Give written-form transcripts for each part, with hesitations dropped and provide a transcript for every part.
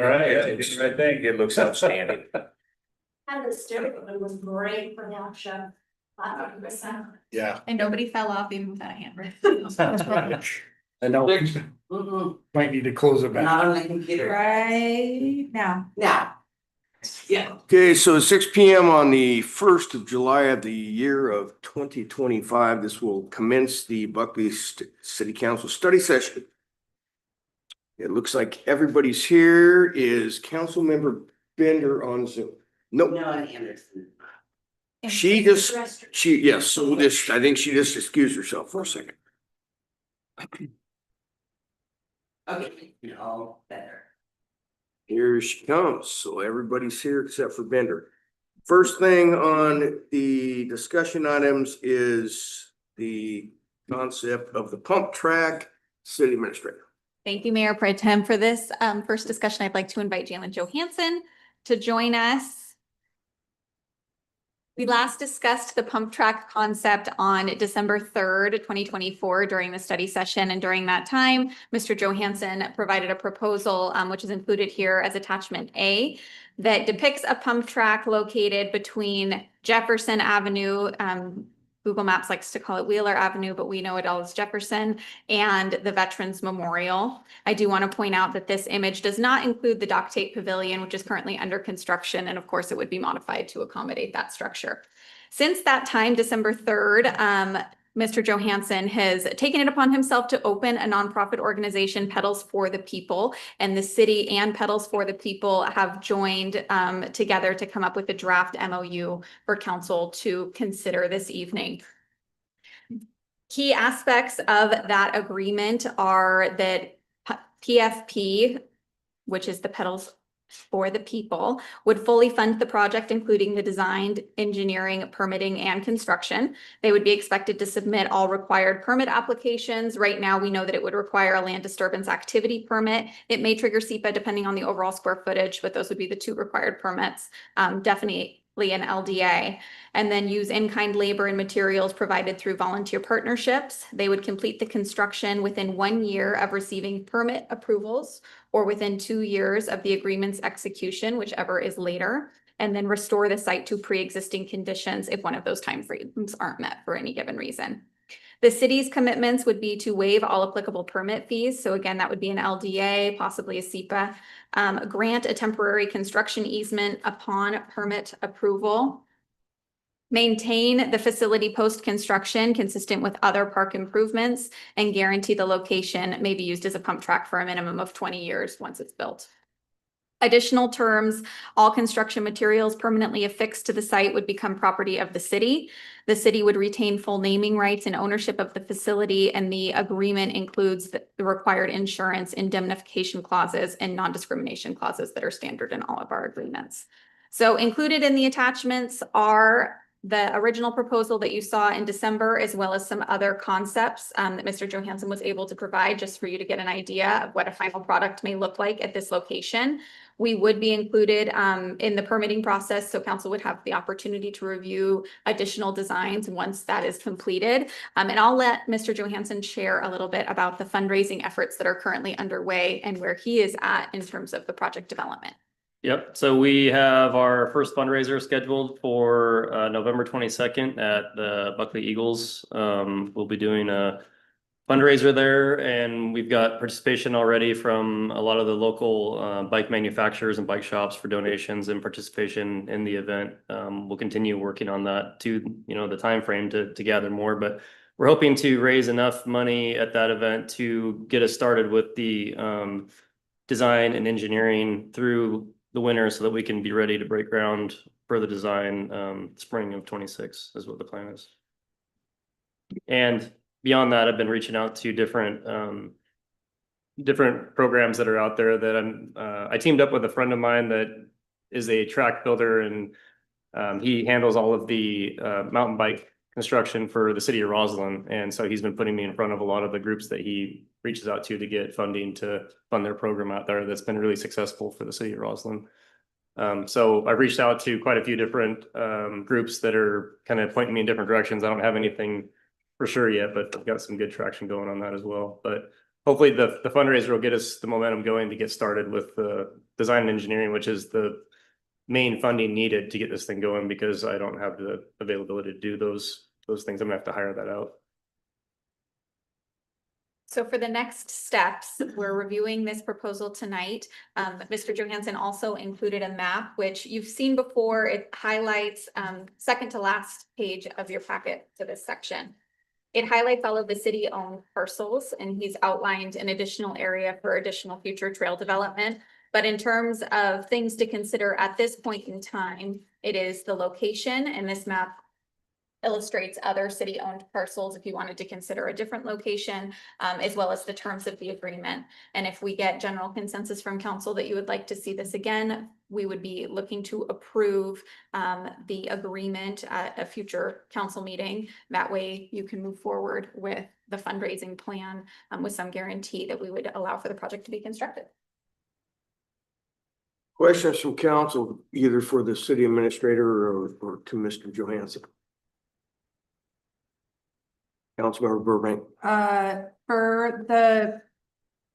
All right, yeah, you did the right thing. It looks outstanding. And the stereo, it was great for the option. 100%. Yeah. And nobody fell off even without a hammer. That's right. I know, might need to close it back. Not on the computer. Right now. Now. Yeah. Okay, so 6 p.m. on the 1st of July of the year of 2025, this will commence the Buckley City Council study session. It looks like everybody's here. Is Councilmember Bender on Zoom? Nope. No, and Anderson. Yes, so we'll just, I think she just excused herself for a second. Okay, no, better. Here she comes. So everybody's here except for Bender. First thing on the discussion items is the concept of the pump track. City Administrator. Thank you, Mayor Pro Tem. For this first discussion, I'd like to invite Jalen Johansson to join us. We last discussed the pump track concept on December 3rd, 2024 during the study session. And during that time, Mr. Johansson provided a proposal, which is included here as attachment A, that depicts a pump track located between Jefferson Avenue, Google Maps likes to call it Wheeler Avenue, but we know it all as Jefferson, and the Veterans Memorial. I do want to point out that this image does not include the Dock Tape Pavilion, which is currently under construction, and of course it would be modified to accommodate that structure. Since that time, December 3rd, Mr. Johansson has taken it upon himself to open a nonprofit organization, Petals for the People, and the city and Petals for the People have joined together to come up with a draft MOU for council to consider this evening. Key aspects of that agreement are that PFP, which is the Petals for the People, would fully fund the project, including the design, engineering, permitting, and construction. They would be expected to submit all required permit applications. Right now, we know that it would require a land disturbance activity permit. It may trigger SEPA depending on the overall square footage, but those would be the two required permits. Definitely an LDA, and then use in-kind labor and materials provided through volunteer partnerships. They would complete the construction within 1 year of receiving permit approvals or within 2 years of the agreement's execution, whichever is later, and then restore the site to pre-existing conditions if one of those timeframes aren't met for any given reason. The city's commitments would be to waive all applicable permit fees. So again, that would be an LDA, possibly a SEPA, grant a temporary construction easement upon permit approval, maintain the facility post-construction consistent with other park improvements, and guarantee the location may be used as a pump track for a minimum of 20 years once it's built. Additional terms, all construction materials permanently affixed to the site would become property of the city. The city would retain full naming rights and ownership of the facility, and the agreement includes the required insurance, indemnification clauses, and non-discrimination clauses that are standard in all of our agreements. So included in the attachments are the original proposal that you saw in December, as well as some other concepts that Mr. Johansson was able to provide just for you to get an idea of what a final product may look like at this location. We would be included in the permitting process, so council would have the opportunity to review additional designs once that is completed. And I'll let Mr. Johansson share a little bit about the fundraising efforts that are currently underway and where he is at in terms of the project development. Yep, so we have our first fundraiser scheduled for November 22nd at the Buckley Eagles. We'll be doing a fundraiser there, and we've got participation already from a lot of the local bike manufacturers and bike shops for donations and participation in the event. We'll continue working on that to, the time frame to gather more, but we're hoping to raise enough money at that event to get us started with the design and engineering through the winter so that we can be ready to break ground for the design spring of 26 is what the plan is. And beyond that, I've been reaching out to different programs that are out there that I teamed up with a friend of mine that is a track builder, and he handles all of the mountain bike construction for the city of Roslyn. And so he's been putting me in front of a lot of the groups that he reaches out to get funding to fund their program out there that's been really successful for the city of Roslyn. So I've reached out to quite a few different groups that are kind of pointing me in different directions. I don't have anything for sure yet, but I've got some good traction going on that as well. But hopefully the fundraiser will get us the momentum going to get started with the design and engineering, which is the main funding needed to get this thing going, because I don't have the availability to do those things. I'm gonna have to hire that out. So for the next steps, we're reviewing this proposal tonight. Mr. Johansson also included a map, which you've seen before. It highlights, second to last page of your packet to this section. It highlights all of the city-owned parcels, and he's outlined an additional area for additional future trail development. But in terms of things to consider at this point in time, it is the location, and this map illustrates other city-owned parcels if you wanted to consider a different location, as well as the terms of the agreement. And if we get general consensus from council that you would like to see this again, we would be looking to approve the agreement at a future council meeting. That way you can move forward with the fundraising plan with some guarantee that we would allow for the project to be constructed. Questions from council, either for the city administrator or to Mr. Johansson? Councilmember Burbank.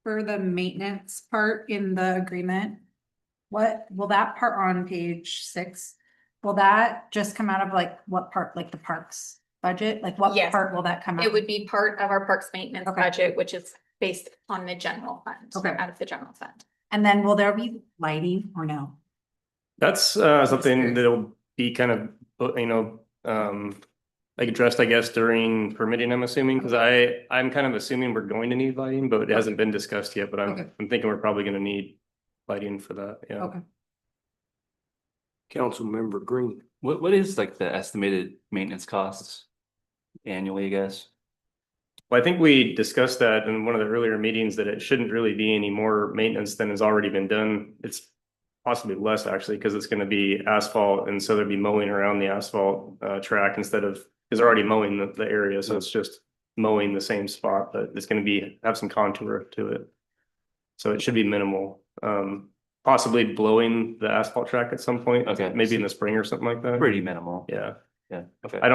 For the maintenance part in the agreement, what will that part on page 6? Will that just come out of like what part, like the parks budget? Like what Yes. part will that come out? It would be part of our parks maintenance Okay. budget, which is based on the general fund, Okay. out of the general fund. And then will there be lighting or no? That's something that'll be kind of, like addressed, I guess, during permitting, I'm assuming, because I'm kind of assuming we're going to need lighting, but it hasn't been discussed yet, but Okay. I'm thinking we're probably gonna need lighting for that, yeah. Okay. Councilmember Green. What is like the estimated maintenance costs annually, I guess? Well, I think we discussed that in one of the earlier meetings, that it shouldn't really be any more maintenance than has already been done. It's possibly less actually, because it's gonna be asphalt, and so there'd be mowing around the asphalt track instead of, because they're already mowing the area, so it's just mowing the same spot, but it's gonna have some contour to it. So it should be minimal. Possibly blowing the asphalt track at some point. Okay. Maybe in the spring or something like that. Pretty minimal. Yeah. Yeah, okay. I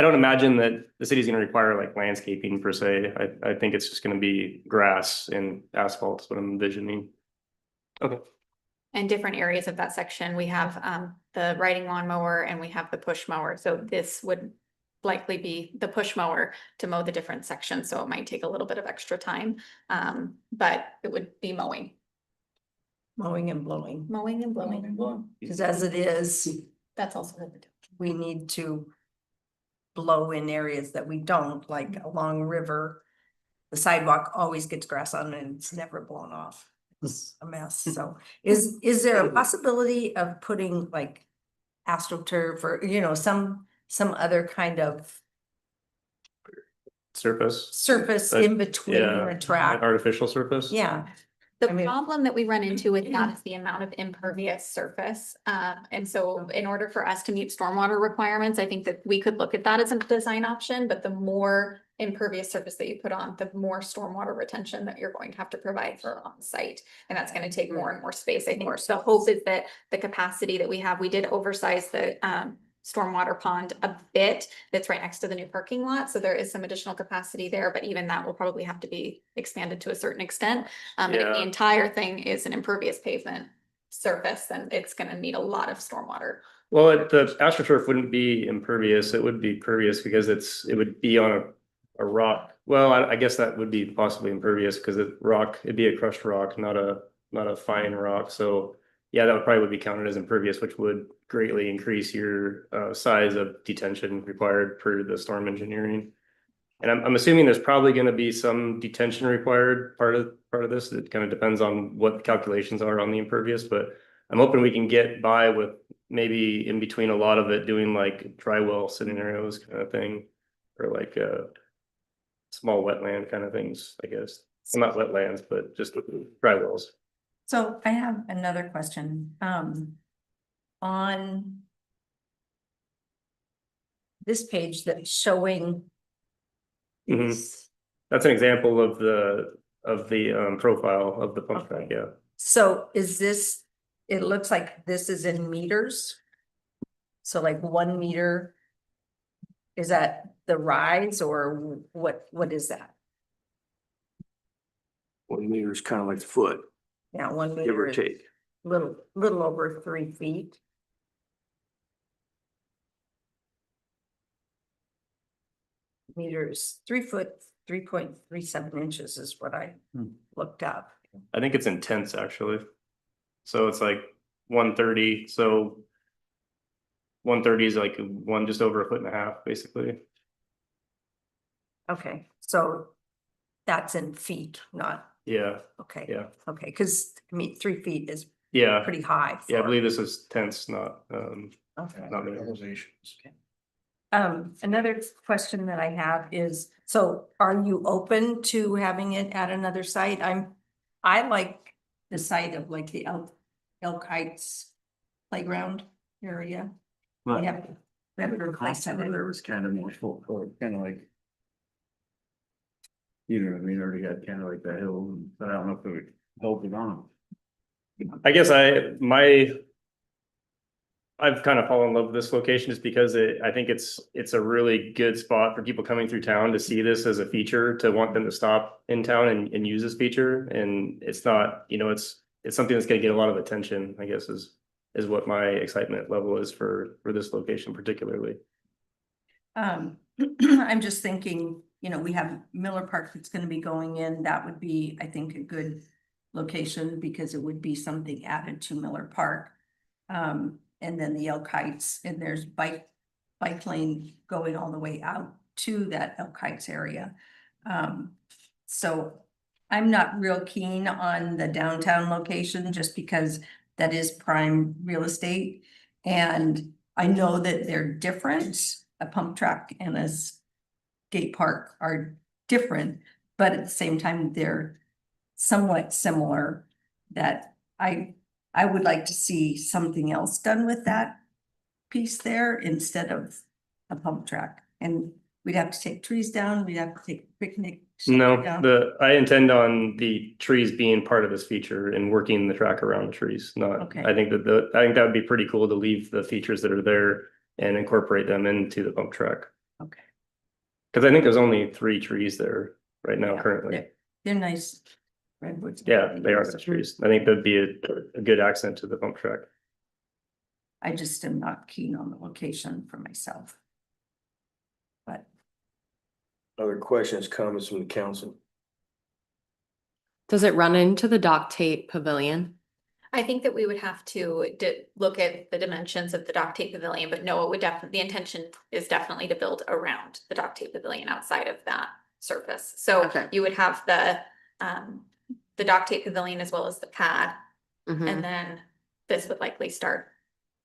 don't imagine that the city's gonna require like landscaping per se. I think it's just gonna be grass and asphalt is what I'm envisioning. Okay. And different areas of that section, we have the riding lawnmower and we have the push mower. So this would likely be the push mower to mow the different sections. So it might take a little bit of extra time, but it would be mowing. Mowing and blowing, Mowing and blowing. because as it is, That's also good. we need to blow in areas that we don't, like along river. The sidewalk always gets grass on it and it's never blown off. It's a mess. So is there a possibility of putting like AstroTurf or, some other kind of Surface. surface in between Yeah, the track? artificial surface. Yeah, The I mean- problem that we run into with that is the amount of impervious surface. And so in order for us to meet stormwater requirements, I think that we could look at that as a design option, but the more impervious surface that you put on, the more stormwater retention that you're going to have to provide for on site. And that's going to take more and more space, I think. So the hope is that the capacity that we have, we did oversize the stormwater pond a bit. That's right next to the new parking lot. So there is some additional capacity there, but even that will probably have to be expanded to a certain extent. And if the Yeah. entire thing is an impervious pavement surface, then it's gonna need a lot of stormwater. Well, the AstroTurf wouldn't be impervious. It would be pervious because it would be on a rock. Well, I guess that would be possibly impervious because it'd be a crushed rock, not a fine rock. So yeah, that would probably be counted as impervious, which would greatly increase your size of detention required per the storm engineering. And I'm assuming there's probably gonna be some detention required part of this. It kind of depends on what the calculations are on the impervious, but I'm hoping we can get by with maybe in between a lot of it doing like dry well scenarios kind of thing. Or like small wetland kind of things, I guess. Well, not wetlands, but just dry wells. so I have another question, on this page that's showing. Mhm. these- That's an example of the profile of the pump track, Okay. yeah. So is this, it looks like this is in meters? So like 1 meter? Is that the rise or what is that? 1 meter is kind of like the foot, Yeah, 1 give or meter is take. little over 3 feet. Meters, 3 foot, 3.37 inches is what I looked up. I think it's intense actually. So it's like 130, so 130 is like just over 1.5 feet, basically. Okay, so that's in feet, not, Yeah, okay. yeah, Okay, because I mean, 3 feet is yeah, pretty high. yeah, I for- believe this is tense, not Okay. not elevations. Another question that I have is, so are you open to having it at another site? I like the site of like the Elk Heights playground area. We have a request of it. There was kind of more full, kind of like. You know what I mean, already got kind of like the hill, but I don't know if it would help it on. I guess I've kind of fallen in love with this location just because I think it's a really good spot for people coming through town to see this as a feature, to want them to stop in town and use this feature. And it's not, it's something that's gonna get a lot of attention, I guess is what my excitement level is for this location particularly. I'm just thinking, we have Miller Park that's gonna be going in, that would be, I think, a good location because it would be something added to Miller Park. And then the Elk Heights, and there's bike lane going all the way out to that Elk Heights area. So I'm not real keen on the downtown location just because that is prime real estate. And I know that they're different, a pump track and a skate park are different, but at the same time, they're somewhat similar, that I would like to see something else done with that piece there instead of a pump track. And we'd have to take trees down, we'd have to take picnic. No, down. I intend on the trees being part of this feature and working the track around the trees, not, Okay. I think that would be pretty cool to leave the features that are there and incorporate them into the pump track. Okay. Cause I think there's only 3 trees there right now Yeah, currently. They're nice redwoods. Yeah, they are nice trees. I think that'd be a good accent to the pump track. I just am not keen on the location for myself. But Other questions, comments from the council? Does it run into the Dock Tate Pavilion? I think that we would have to look at the dimensions of the Dock Tate Pavilion, but no, it would definitely, the intention is definitely to build around the Dock Tate Pavilion outside of that surface. So Okay. you would have the Dock Tate Pavilion as well as the pad, Mhm. and then this would likely start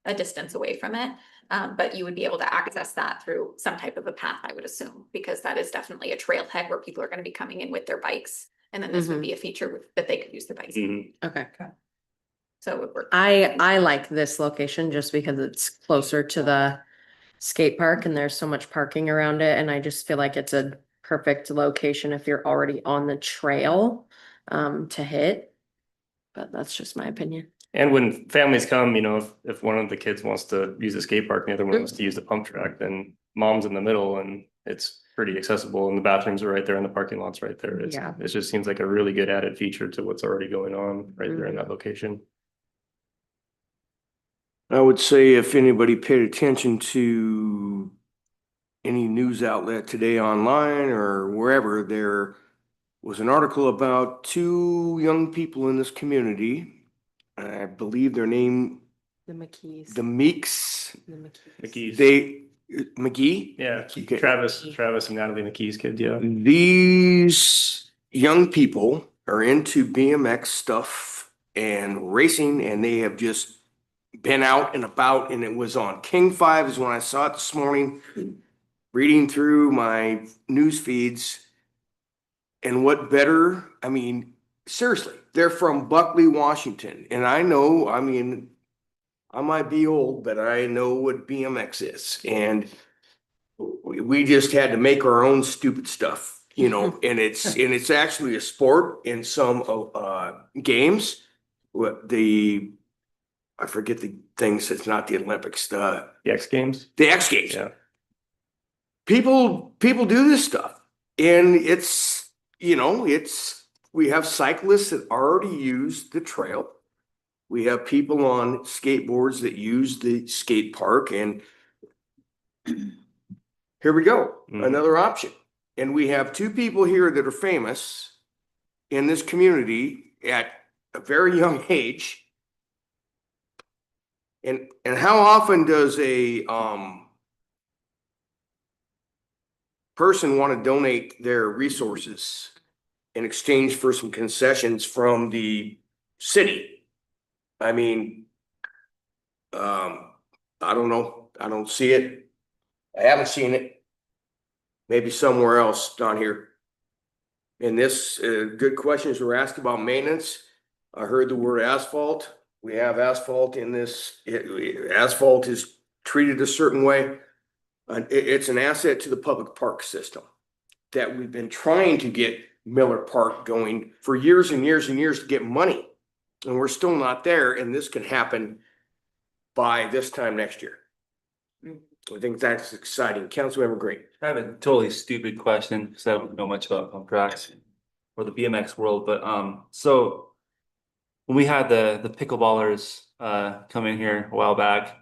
a distance away from it. But you would be able to access that through some type of a path, I would assume, because that is definitely a trailhead where people are gonna be coming in with their bikes. And then this would Mhm. be a feature that they could use their bikes. Mhm. Okay. So it would work. I like this location just because it's closer to the skate park and there's so much parking around it. And I just feel like it's a perfect location if you're already on the trail to hit. But that's just my opinion. And when families come, if one of the kids wants to use the skate park and the other one wants to use the pump track, then mom's in the middle and it's pretty accessible and the bathrooms are right there and the parking lot's right there. Yeah. It just seems like a really good added feature to what's already going on right there in that location. I would say if anybody paid attention to any news outlet today online or wherever, there was an article about 2 young people in this community. I believe their name, The McKees. the Meeks, The McKees. McKee's. McGee? Yeah, Okay. Travis and Natalie McKee's kid, yeah. These young people are into BMX stuff and racing, and they have just been out and about, and it was on King 5 is when I saw it this morning, reading through my news feeds. And what better, I mean, seriously, they're from Buckley, Washington. And I know, I mean, I might be old, but I know what BMX is. And we just had to make our own stupid stuff, and it's actually a sport in some games. I forget the things, it's not the Olympics, The X Games. the X Games. Yeah. People do this stuff, and it's we have cyclists that already use the trail. We have people on skateboards that use the skate park, and here we go, Mhm. another option. And we have two people here that are famous in this community at a very young age. And how often does a person want to donate their resources in exchange for some concessions from the city? I mean, I don't know. I don't see it. I haven't seen it. Maybe somewhere else down here. And this, good questions were asked about maintenance. I heard the word asphalt. We have asphalt in this, asphalt is treated a certain way. It's an asset to the public park system that we've been trying to get Miller Park going for years and years and years to get money. And we're still not there, and this can happen by this time next year. I think that's exciting. Councilmember Green. I have a totally stupid question because I don't know much about pump tracks or the BMX world, but so when we had the pickleballers come in here a while back,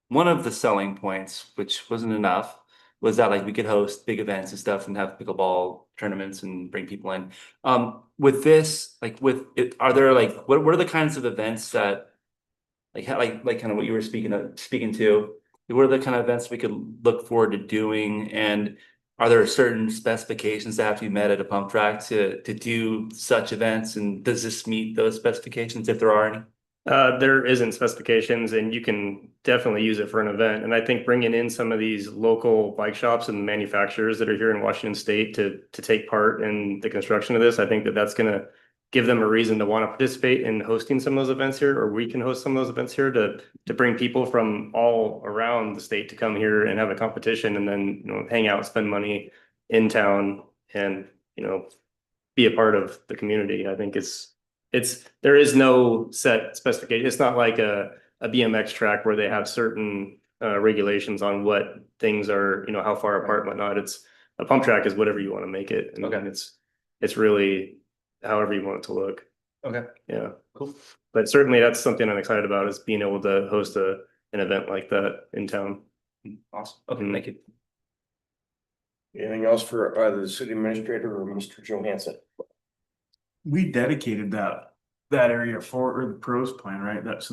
one of the selling points, which wasn't enough, was that like we could host big events and stuff and have pickleball tournaments and bring people in. With this, like with it, are there like what are the kinds of events that like kind of what you were speaking to? What are the kind of events we could look forward to doing? And are there certain specifications that have to be met at a pump track to do such events? And does this meet those specifications if there are any? There isn't specifications, and you can definitely use it for an event. And I think bringing in some of these local bike shops and manufacturers that are here in Washington State to take part in the construction of this, I think that that's going to give them a reason to want to participate in hosting some of those events here, or we can host some of those events here to bring people from all around the state to come here and have a competition, and then hang out, spend money in town, and be a part of the community. I think there is no set specification. It's not like a BMX track where they have certain regulations on what things are, how far apart and whatnot. It's a pump track is whatever you want to make it. And Okay. It's really however you want it to look. Okay, Yeah. cool. But certainly that's something I'm excited about, is being able to host an event like that in town. Awesome. Okay, thank you. Anything else for either the city administrator or Mr. Johansson? We dedicated that area for the pros plan, right? That's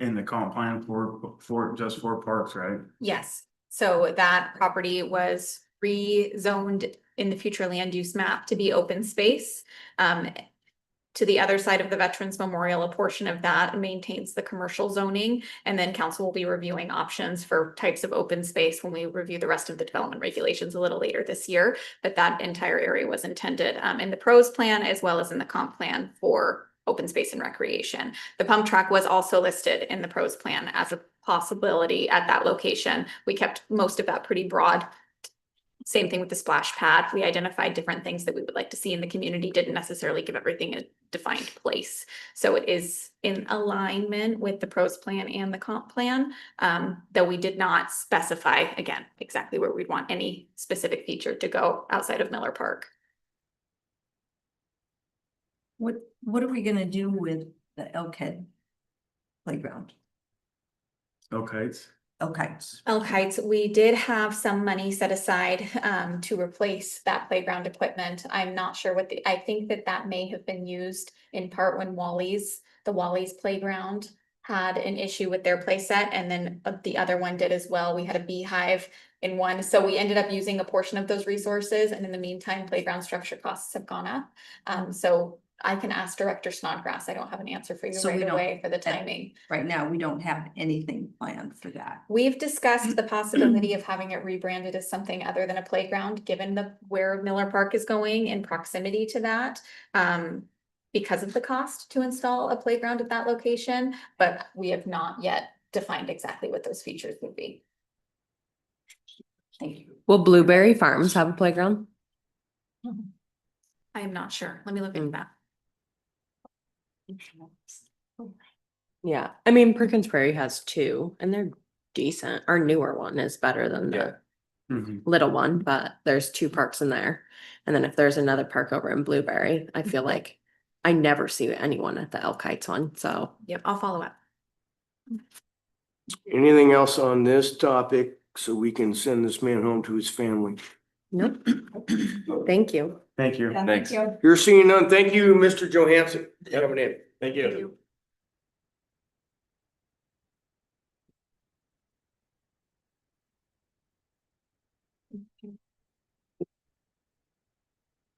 in the comp plan for just for parks, right? Yes, so that property was rezoned in the future land use map to be open space. To the other side of the Veterans Memorial, a portion of that maintains the commercial zoning. And then council will be reviewing options for types of open space when we review the rest of the development regulations a little later this year. But that entire area was intended in the pros plan as well as in the comp plan for open space and recreation. The pump track was also listed in the pros plan as a possibility at that location. We kept most of that pretty broad. Same thing with the splash pad. We identified different things that we would like to see in the community, didn't necessarily give everything a defined place. So it is in alignment with the pros plan and the comp plan, though we did not specify, again, exactly where we'd want any specific feature to go outside of Miller Park. What are we gonna do with the Elkhead playground? Okay. Okay, Elk Heights, we did have some money set aside to replace that playground equipment. I'm not sure I think that may have been used in part when the Wally's playground had an issue with their play set, and then the other one did as well. We had a beehive in one, so we ended up using a portion of those resources, and in the meantime, playground structure costs have gone up. So I can ask Director Snodgrass. I don't have an answer for you So we right don't- away for the timing. right now, we don't have anything planned for that. We've discussed the possibility of having it rebranded as something other than a playground, given where Miller Park is going in proximity to that. Because of the cost to install a playground at that location, but we have not yet defined exactly what those features would be. Thank you. Will Blueberry Farms have a playground? I am not sure. Let me look into that. Yeah, I mean, Perkins Prairie has two and they're decent. Our newer one is better than the Yeah. Mhm. little one, but there's two parks in there. And then if there's another park over in Blueberry, I feel like I never see anyone at the Elk Heights one, so. Yep, I'll follow up. Anything else on this topic so we can send this man home to his family? Nope. Thank you. Thank you. Yeah, Thanks. thank you. You're seeing none. Thank you, Mr. Johansson, for coming in. Thank you.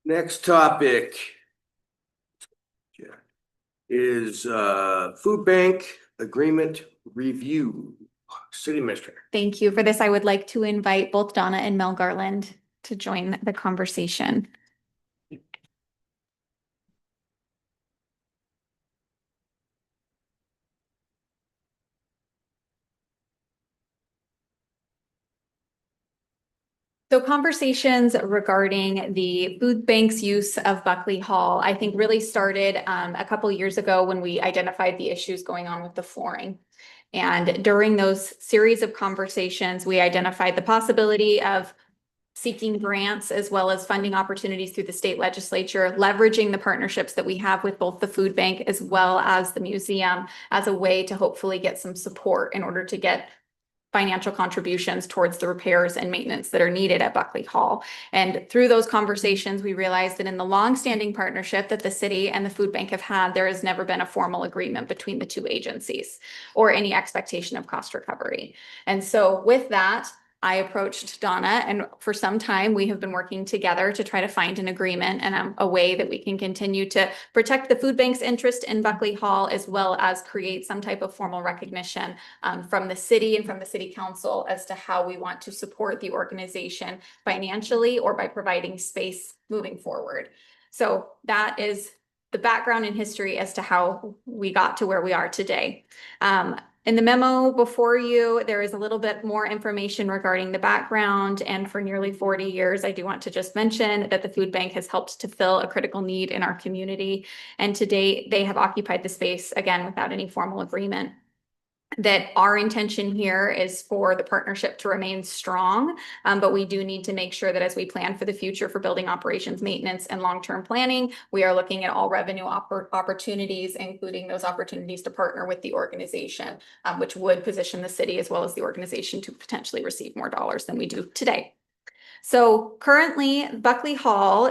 Next topic is food bank agreement review. City Administrator. Thank you. For this, I would like to invite both Donna and Mel Garland to join the conversation. So conversations regarding the food bank's use of Buckley Hall, I think really started a couple years ago when we identified the issues going on with the flooring. And during those series of conversations, we identified the possibility of seeking grants as well as funding opportunities through the state legislature, leveraging the partnerships that we have with both the food bank as well as the museum as a way to hopefully get some support in order to get financial contributions towards the repairs and maintenance that are needed at Buckley Hall. And through those conversations, we realized that in the longstanding partnership that the city and the food bank have had, there has never been a formal agreement between the two agencies or any expectation of cost recovery. And so with that, I approached Donna, and for some time we have been working together to try to find an agreement and a way that we can continue to protect the food bank's interest in Buckley Hall, as well as create some type of formal recognition from the city and from the city council as to how we want to support the organization financially or by providing space moving forward. So that is the background and history as to how we got to where we are today. In the memo before you, there is a little bit more information regarding the background, and for nearly 40 years, I do want to just mention that the food bank has helped to fill a critical need in our community, and to date, they have occupied the space, again, without any formal agreement. That our intention here is for the partnership to remain strong, but we do need to make sure that as we plan for the future for building operations, maintenance, and long-term planning, we are looking at all revenue opportunities, including those opportunities to partner with the organization, which would position the city as well as the organization to potentially receive more dollars than we do today. So currently, Buckley Hall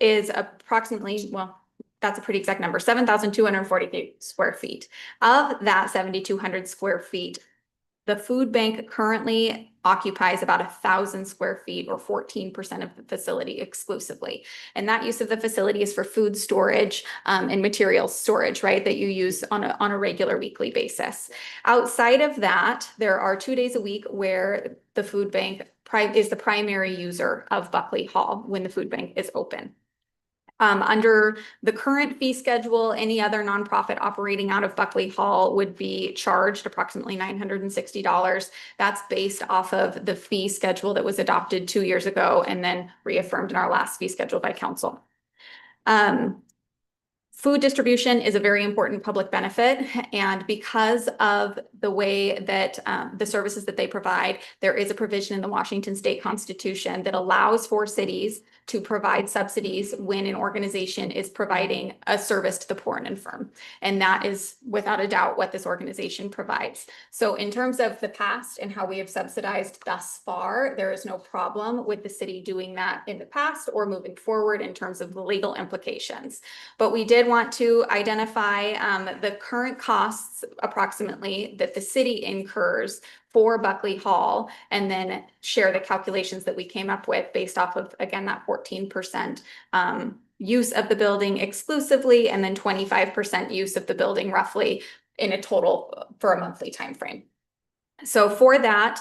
is approximately, well, that's a pretty exact number, 7,240 square feet. Of that 7,200 square feet, the food bank currently occupies about 1,000 square feet or 14% of the facility exclusively. And that use of the facility is for food storage and material storage, right, that you use on a regular weekly basis. Outside of that, there are 2 days a week where the food bank is the primary user of Buckley Hall when the food bank is open. Under the current fee schedule, any other nonprofit operating out of Buckley Hall would be charged approximately $960. That's based off of the fee schedule that was adopted 2 years ago and then reaffirmed in our last fee schedule by council. Food distribution is a very important public benefit, and because of the way that the services that they provide, there is a provision in the Washington State Constitution that allows for cities to provide subsidies when an organization is providing a service to the poor and infirm. And that is without a doubt what this organization provides. So in terms of the past and how we have subsidized thus far, there is no problem with the city doing that in the past or moving forward in terms of the legal implications. But we did want to identify the current costs approximately that the city incurs for Buckley Hall, and then share the calculations that we came up with based off of, again, that 14% use of the building exclusively, and then 25% use of the building roughly in a total for a monthly time frame. So for that,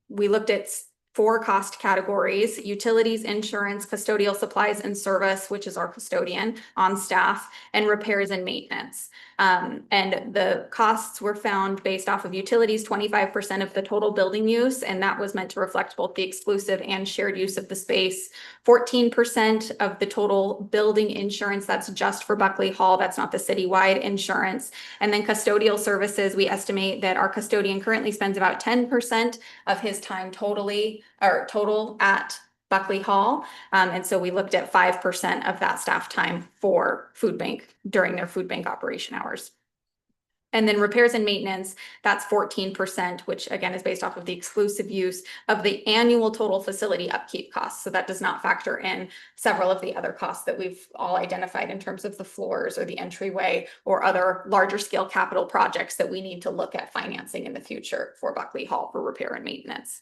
we looked at 4 cost categories: utilities, insurance, custodial supplies and service, which is our custodian on staff, and repairs and maintenance. And the costs were found based off of utilities, 25% of the total building use, and that was meant to reflect both the exclusive and shared use of the space. 14% of the total building insurance, that's just for Buckley Hall, that's not the citywide insurance. And then custodial services, we estimate that our custodian currently spends about 10% of his time total at Buckley Hall. And so we looked at 5% of that staff time for food bank during their food bank operation hours. And then repairs and maintenance, that's 14%, which again is based off of the exclusive use of the annual total facility upkeep costs. So that does not factor in several of the other costs that we've all identified in terms of the floors or the entryway or other larger scale capital projects that we need to look at financing in the future for Buckley Hall for repair and maintenance.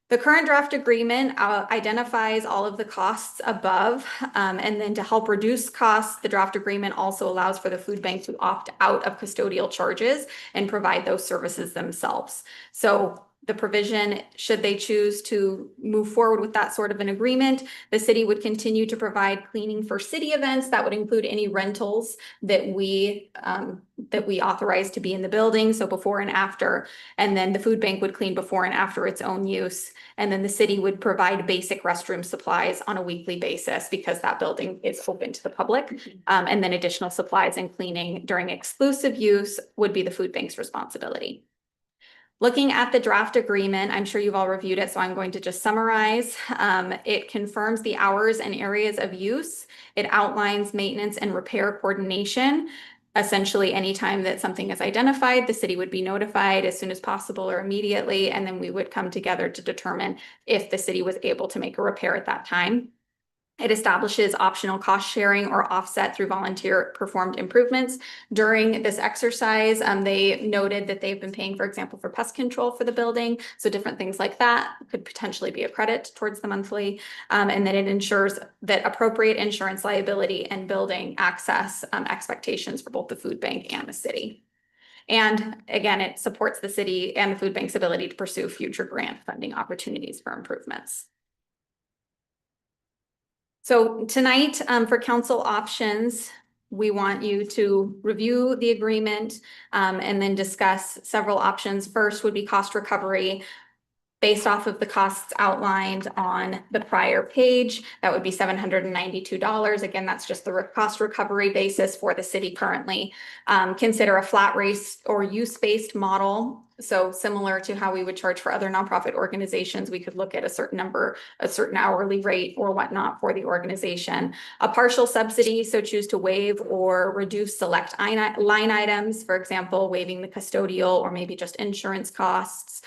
The current draft agreement identifies all of the costs above, and then to help reduce costs, the draft agreement also allows for the food bank to opt out of custodial charges and provide those services themselves. So the provision, should they choose to move forward with that sort of an agreement, the city would continue to provide cleaning for city events. That would include any rentals that we authorize to be in the building, so before and after. And then the food bank would clean before and after its own use. And then the city would provide basic restroom supplies on a weekly basis because that building is open to the public. And then additional supplies and cleaning during exclusive use would be the food bank's responsibility. Looking at the draft agreement, I'm sure you've all reviewed it, so I'm going to just summarize. It confirms the hours and areas of use. It outlines maintenance and repair coordination. Essentially, anytime that something is identified, the city would be notified as soon as possible or immediately, and then we would come together to determine if the city was able to make a repair at that time. It establishes optional cost sharing or offset through volunteer performed improvements. During this exercise, they noted that they've been paying, for example, for pest control for the building. So different things like that could potentially be a credit towards the monthly. And then it ensures that appropriate insurance liability and building access expectations for both the food bank and the city. And again, it supports the city and the food bank's ability to pursue future grant funding opportunities for improvements. So tonight, for council options, we want you to review the agreement and then discuss several options. First would be cost recovery. Based off of the costs outlined on the prior page, that would be $792. Again, that's just the cost recovery basis for the city currently. Consider a flat rate or use-based model. So similar to how we would charge for other nonprofit organizations, we could look at a certain number, a certain hourly rate or whatnot for the organization. A partial subsidy, so choose to waive or reduce select line items, for example, waiving the custodial or maybe just insurance costs,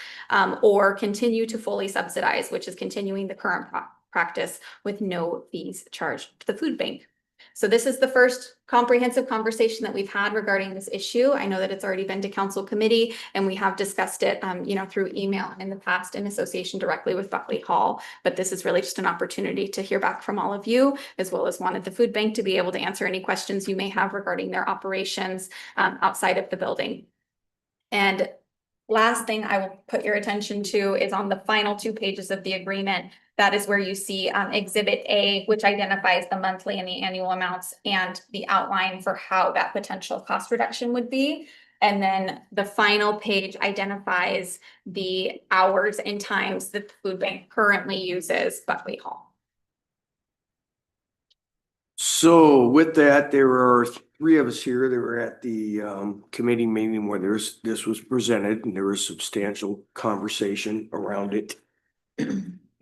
or continue to fully subsidize, which is continuing the current practice with no fees charged to the food bank. So this is the first comprehensive conversation that we've had regarding this issue. I know that it's already been to council committee and we have discussed it, through email in the past in association directly with Buckley Hall. But this is really just an opportunity to hear back from all of you, as well as wanted the food bank to be able to answer any questions you may have regarding their operations outside of the building. And last thing I will put your attention to is on the final 2 pages of the agreement. That is where you see Exhibit A, which identifies the monthly and the annual amounts and the outline for how that potential cost reduction would be. And then the final page identifies the hours and times that the food bank currently uses Buckley Hall. So with that, there are 3 of us here that were at the committee meeting where this was presented and there was substantial conversation around it.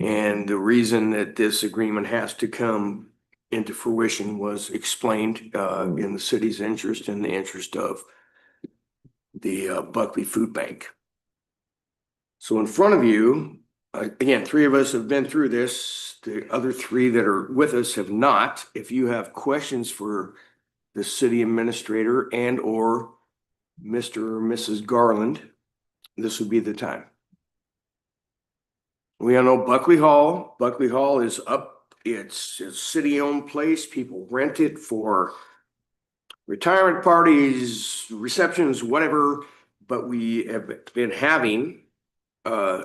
And the reason that this agreement has to come into fruition was explained in the city's interest and the interest of the Buckley Food Bank. So in front of you, again, 3 of us have been through this. The other 3 that are with us have not. If you have questions for the city administrator and or Mr. or Mrs. Garland, this would be the time. We all know Buckley Hall. Buckley Hall is up. It's a city-owned place. People rent it for retirement parties, receptions, whatever. But we have been having a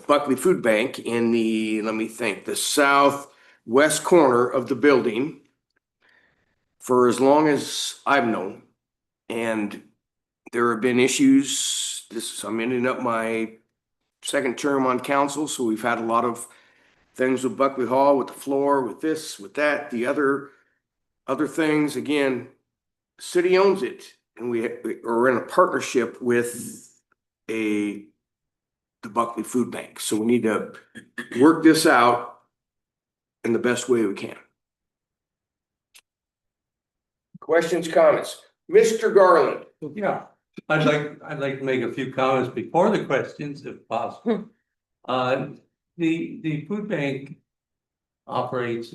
Buckley Food Bank in the, the southwest corner of the building for as long as I've known. And there have been issues. I'm ending up my 2nd term on council, so we've had a lot of things with Buckley Hall, with the floor, with this, with that, the other things. Again, the city owns it, and we are in a partnership with a the Buckley Food Bank. So we need to work this out in the best way we can. Questions, comments? Mr. Garland? Yeah, I'd like to make a few comments before the questions if possible. The food bank operates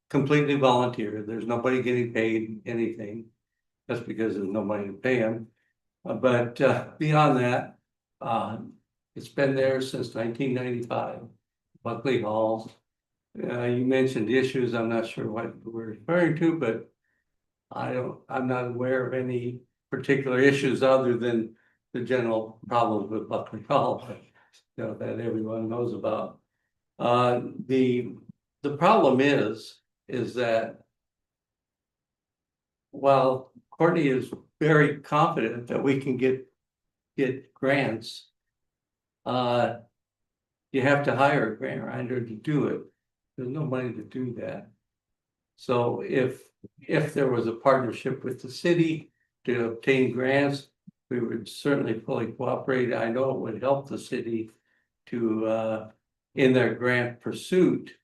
completely volunteer. There's nobody getting paid anything. That's because there's no money to pay them. But beyond that, it's been there since 1995, Buckley Hall. You mentioned issues, I'm not sure what we're referring to, but I'm not aware of any particular issues other than the general problems with Buckley Hall, you know, that everyone knows about. The problem is that while Courtney is very confident that we can get grants, you have to hire a grant writer to do it. There's no money to do that. So if there was a partnership with the city to obtain grants, we would certainly fully cooperate. I know it would help the city to in their grant pursuit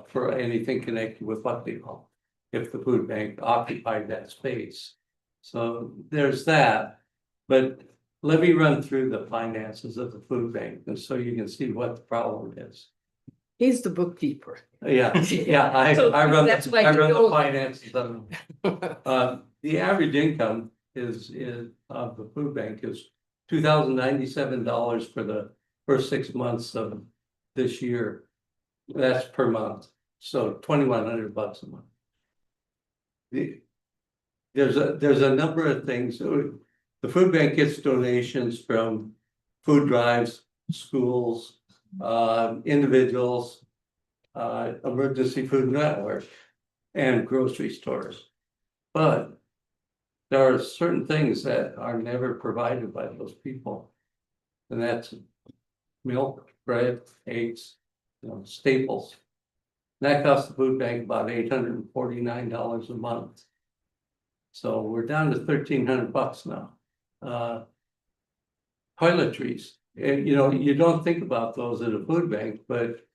for anything connected with Buckley Hall, if the food bank occupied that space. So there's that, but let me run through the finances of the food bank, and so you can see what the problem is. He's the bookkeeper. Yeah, I So run that's why I you run the know. finances of them. The average income is of the food bank is $2,097 for the first 6 months of this year. That's per month, so $2,100 a month. There's a number of things. The food bank gets donations from food drives, schools, individuals, emergency food network, and grocery stores. But there are certain things that are never provided by those people. And that's milk, bread, eggs, you know, staples. That costs the food bank about $849 a month. So we're down to $1,300 now. Toiletries, you know, you don't think about those at a food bank, but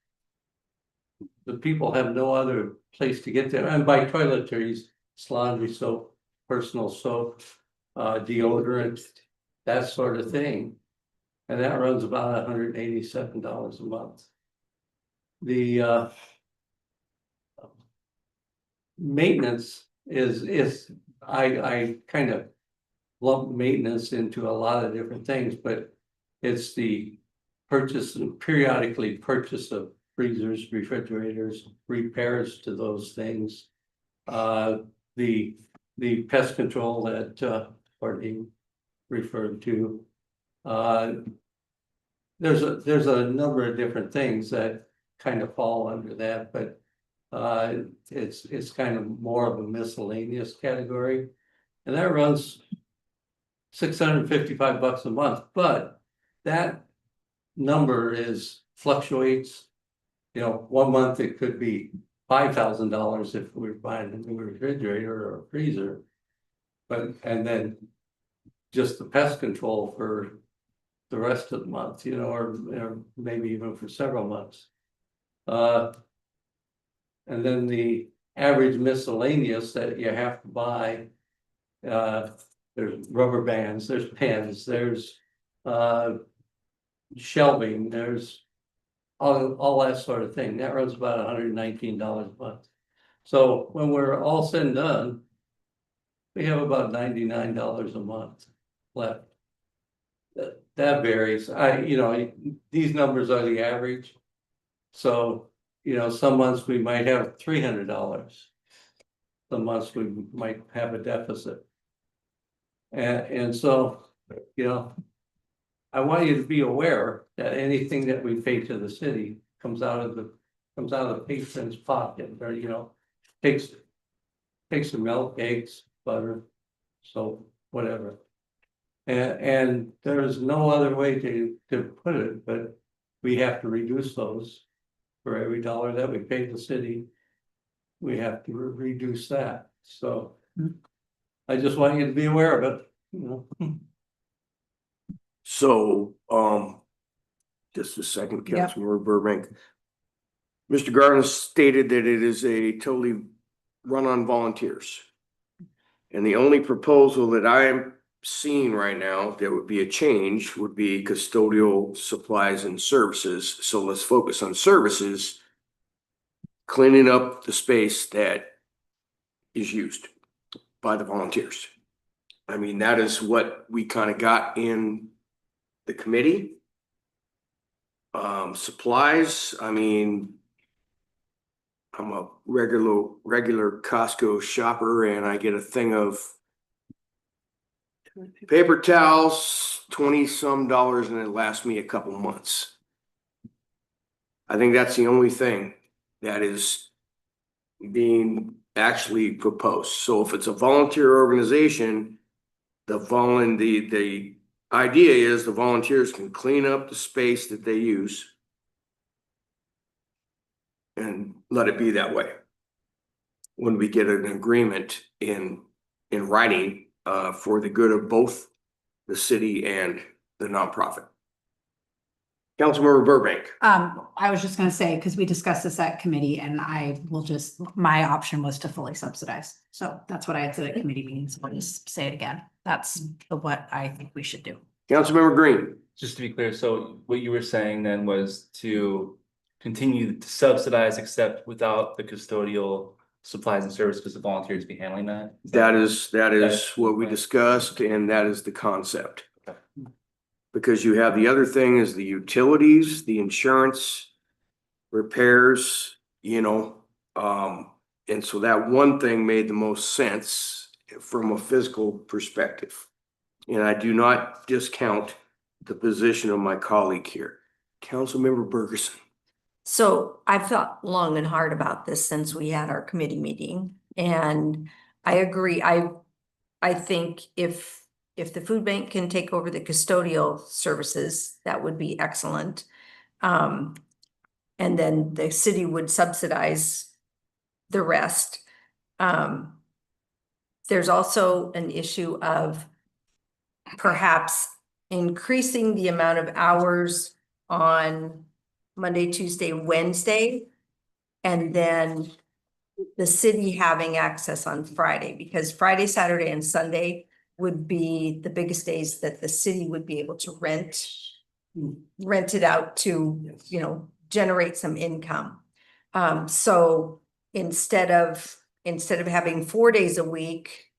the people have no other place to get there. And by toiletries, it's laundry soap, personal soap, deodorant, that sort of thing. And that runs about $187 a month. The maintenance is I kind of lump maintenance into a lot of different things, but it's the purchase and periodically purchase of freezers, refrigerators, repairs to those things. The pest control that Courtney referred to. There's a number of different things that kind of fall under that, but it's kind of more of a miscellaneous category. And that runs $655 a month, but that number fluctuates. You know, 1 month it could be $5,000 if we're buying a new refrigerator or a freezer. And then just the pest control for the rest of the month, you know, or maybe even for several months. And then the average miscellaneous that you have to buy, there's rubber bands, there's pens, there's shelving, there's all that sort of thing. That runs about $119 a month. So when we're all said and done, we have about $99 a month left. That varies. You know, these numbers are the average. So, you know, some months we might have $300. Some months we might have a deficit. And so, you know, I want you to be aware that anything that we pay to the city comes out of the patron's pocket, or, you know, takes the milk, eggs, butter, soap, whatever. And there's no other way to put it, but we have to reduce those. For every dollar that we pay the city, we have to reduce that. So I just want you to be aware of it, you know. So, Just a second, Yep. Councilmember Burbank. Mr. Garland stated that it is a totally run on volunteers. And the only proposal that I'm seeing right now that would be a change would be custodial supplies and services. So let's focus on services, cleaning up the space that is used by the volunteers. I mean, that is what we kind of got in the committee. Supplies, I mean, I'm a regular Costco shopper and I get a thing of paper towels, 20 some dollars, and it lasts me a couple months. I think that's the only thing that is being actually proposed. So if it's a volunteer organization, the idea is the volunteers can clean up the space that they use and let it be that way. When we get an agreement in writing for the good of both the city and the nonprofit. Councilmember Burbank. I was just gonna say, because we discussed this at committee and my option was to fully subsidize. So that's what I had said at committee meetings. I'll just say it again. That's what I think we should do. Councilmember Green. Just to be clear, so what you were saying then was to continue to subsidize except without the custodial supplies and services, because the volunteers be handling that? That is what we discussed, and that is the concept. Okay. Because you have the other thing is the utilities, the insurance, repairs, and so that one thing made the most sense from a physical perspective. And I do not discount the position of my colleague here, Councilmember Bergerson. So I've thought long and hard about this since we had our committee meeting, and I agree. I think if the food bank can take over the custodial services, that would be excellent. And then the city would subsidize the rest. There's also an issue of perhaps increasing the amount of hours on Monday, Tuesday, Wednesday, and then the city having access on Friday, because Friday, Saturday, and Sunday would be the biggest days that the city would be able to rent it out to, generate some income. So instead of having 4 days a week,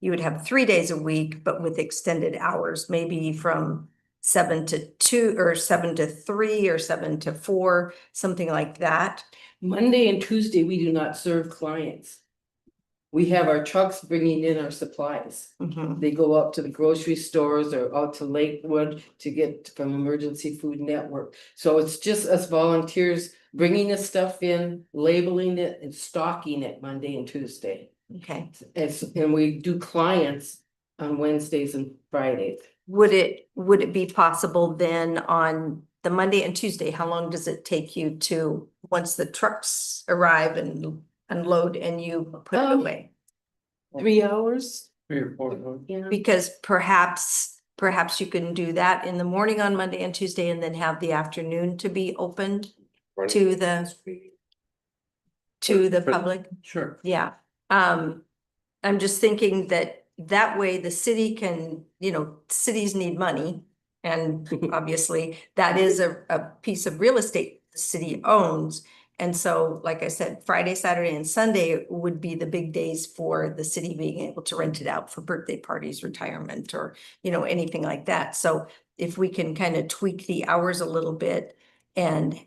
you would have 3 days a week, but with extended hours, maybe from 7 to 2 or 7 to 3 or 7 to 4, something like that. Monday and Tuesday, we do not serve clients. We have our trucks bringing in our supplies. They go up to the grocery stores or out to Lakewood to get from Emergency Food Network. So it's just us volunteers bringing the stuff in, labeling it and stocking it Monday and Tuesday. Okay. And we do clients on Wednesdays and Fridays. Would it be possible then on the Monday and Tuesday, how long does it take you to, once the trucks arrive and unload and you put it away? 3 hours? 3 or 4 hours. Yeah. Because perhaps you can do that in the morning on Monday and Tuesday and then have the afternoon to be opened to the public. Sure. Yeah. I'm just thinking that way the city can, cities need money. And obviously that is a piece of real estate the city owns. And so, like I said, Friday, Saturday, and Sunday would be the big days for the city being able to rent it out for birthday parties, retirement, or, anything like that. So if we can kind of tweak the hours a little bit and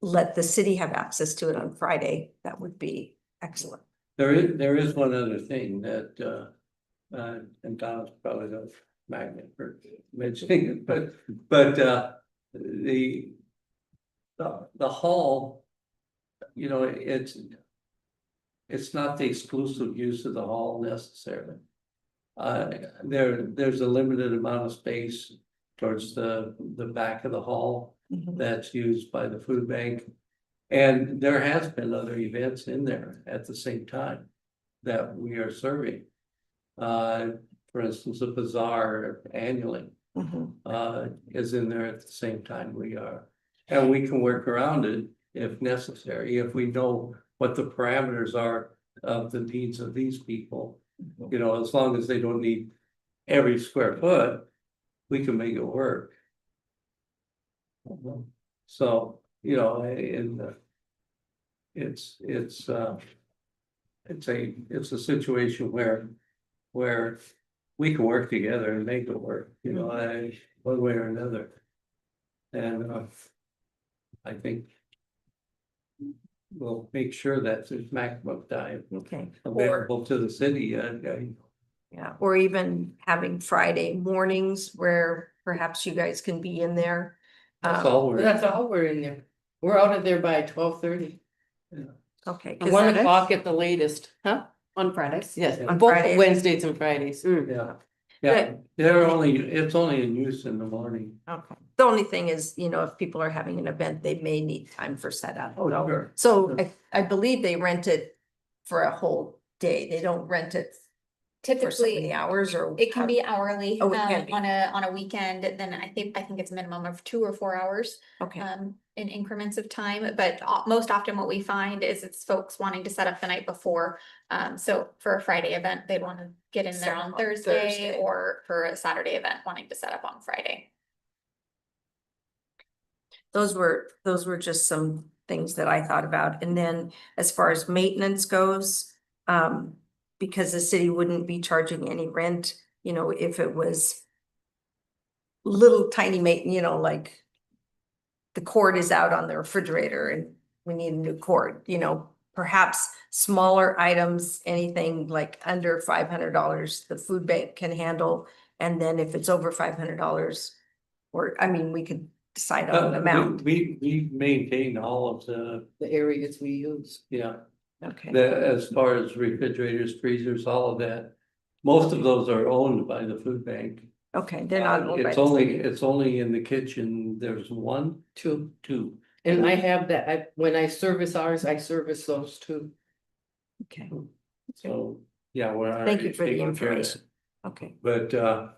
let the city have access to it on Friday, that would be excellent. There is one other thing that, and Donna's probably the magnet for mentioning it, but the hall, it's not the exclusive use of the hall necessarily. There's a limited amount of space towards the back of the hall that's used by the food bank. And there has been other events in there at the same time that we are serving. For instance, a bazaar annually is in there at the same time we are. And we can work around it if necessary, if we know what the parameters are of the needs of these people. You know, as long as they don't need every square foot, we can make it work. So, you know, it's a situation where we can work together and make it work, you know, one way or another. And I think we'll make sure that there's maximum time Okay. available to the city. Yeah, or even having Friday mornings where perhaps you guys can be in there. That's all That's all we're in there. We're out of there by 12:30. Okay. And 1 o'clock at the latest, huh? On Fridays. Yes, Yeah. on both Fridays. Wednesdays and Fridays. Yeah, Good. it's only in use in the morning. Okay. The only thing is, you know, if people are having an event, they may need time for setup. Oh, sure. So I believe they rent it for a whole day. They don't rent it for so many Typically, hours or. it can be hourly, Oh, it can be. on a weekend, then I think it's a minimum of 2 or 4 hours. Okay, In increments of time, but most often what we find is it's folks wanting to set up the night before. So for a Friday event, they'd want to get in Set there up on on Thursday, Thursday. or for a Saturday event, wanting to set up on Friday. those were just some things that I thought about. And then as far as maintenance goes, because the city wouldn't be charging any rent, you know, if it was little tiny you know, like the cord is out on the refrigerator and we need a new cord, you know, perhaps smaller items, anything like under $500, the food bank can handle. And then if it's over $500, or, I mean, we could decide on an amount. We maintain all of the, The areas we use. yeah, Okay, as far as refrigerators, freezers, all of that. Most of those are owned by the food bank. okay, they're not. owned by It's the only, city. it's only in the kitchen, there's one, Too. two. And I have that, when I service ours, I service those too. Okay, So, yeah, we're. thank you for the taking care of that. information. Okay, But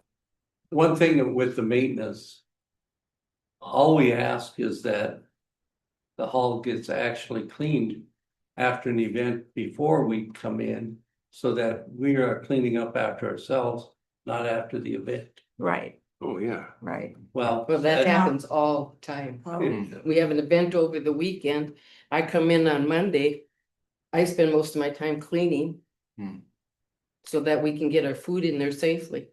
one thing with the maintenance. All we ask is that the hall gets actually cleaned after an event before we come in. So that we are cleaning up after ourselves, not after the event. right, Oh, yeah. right. Well. Well, that happens all the time. Well, We have an event over the weekend. I come in on Monday. I spend most of my time cleaning. Hmm. So that we can get our food in there safely.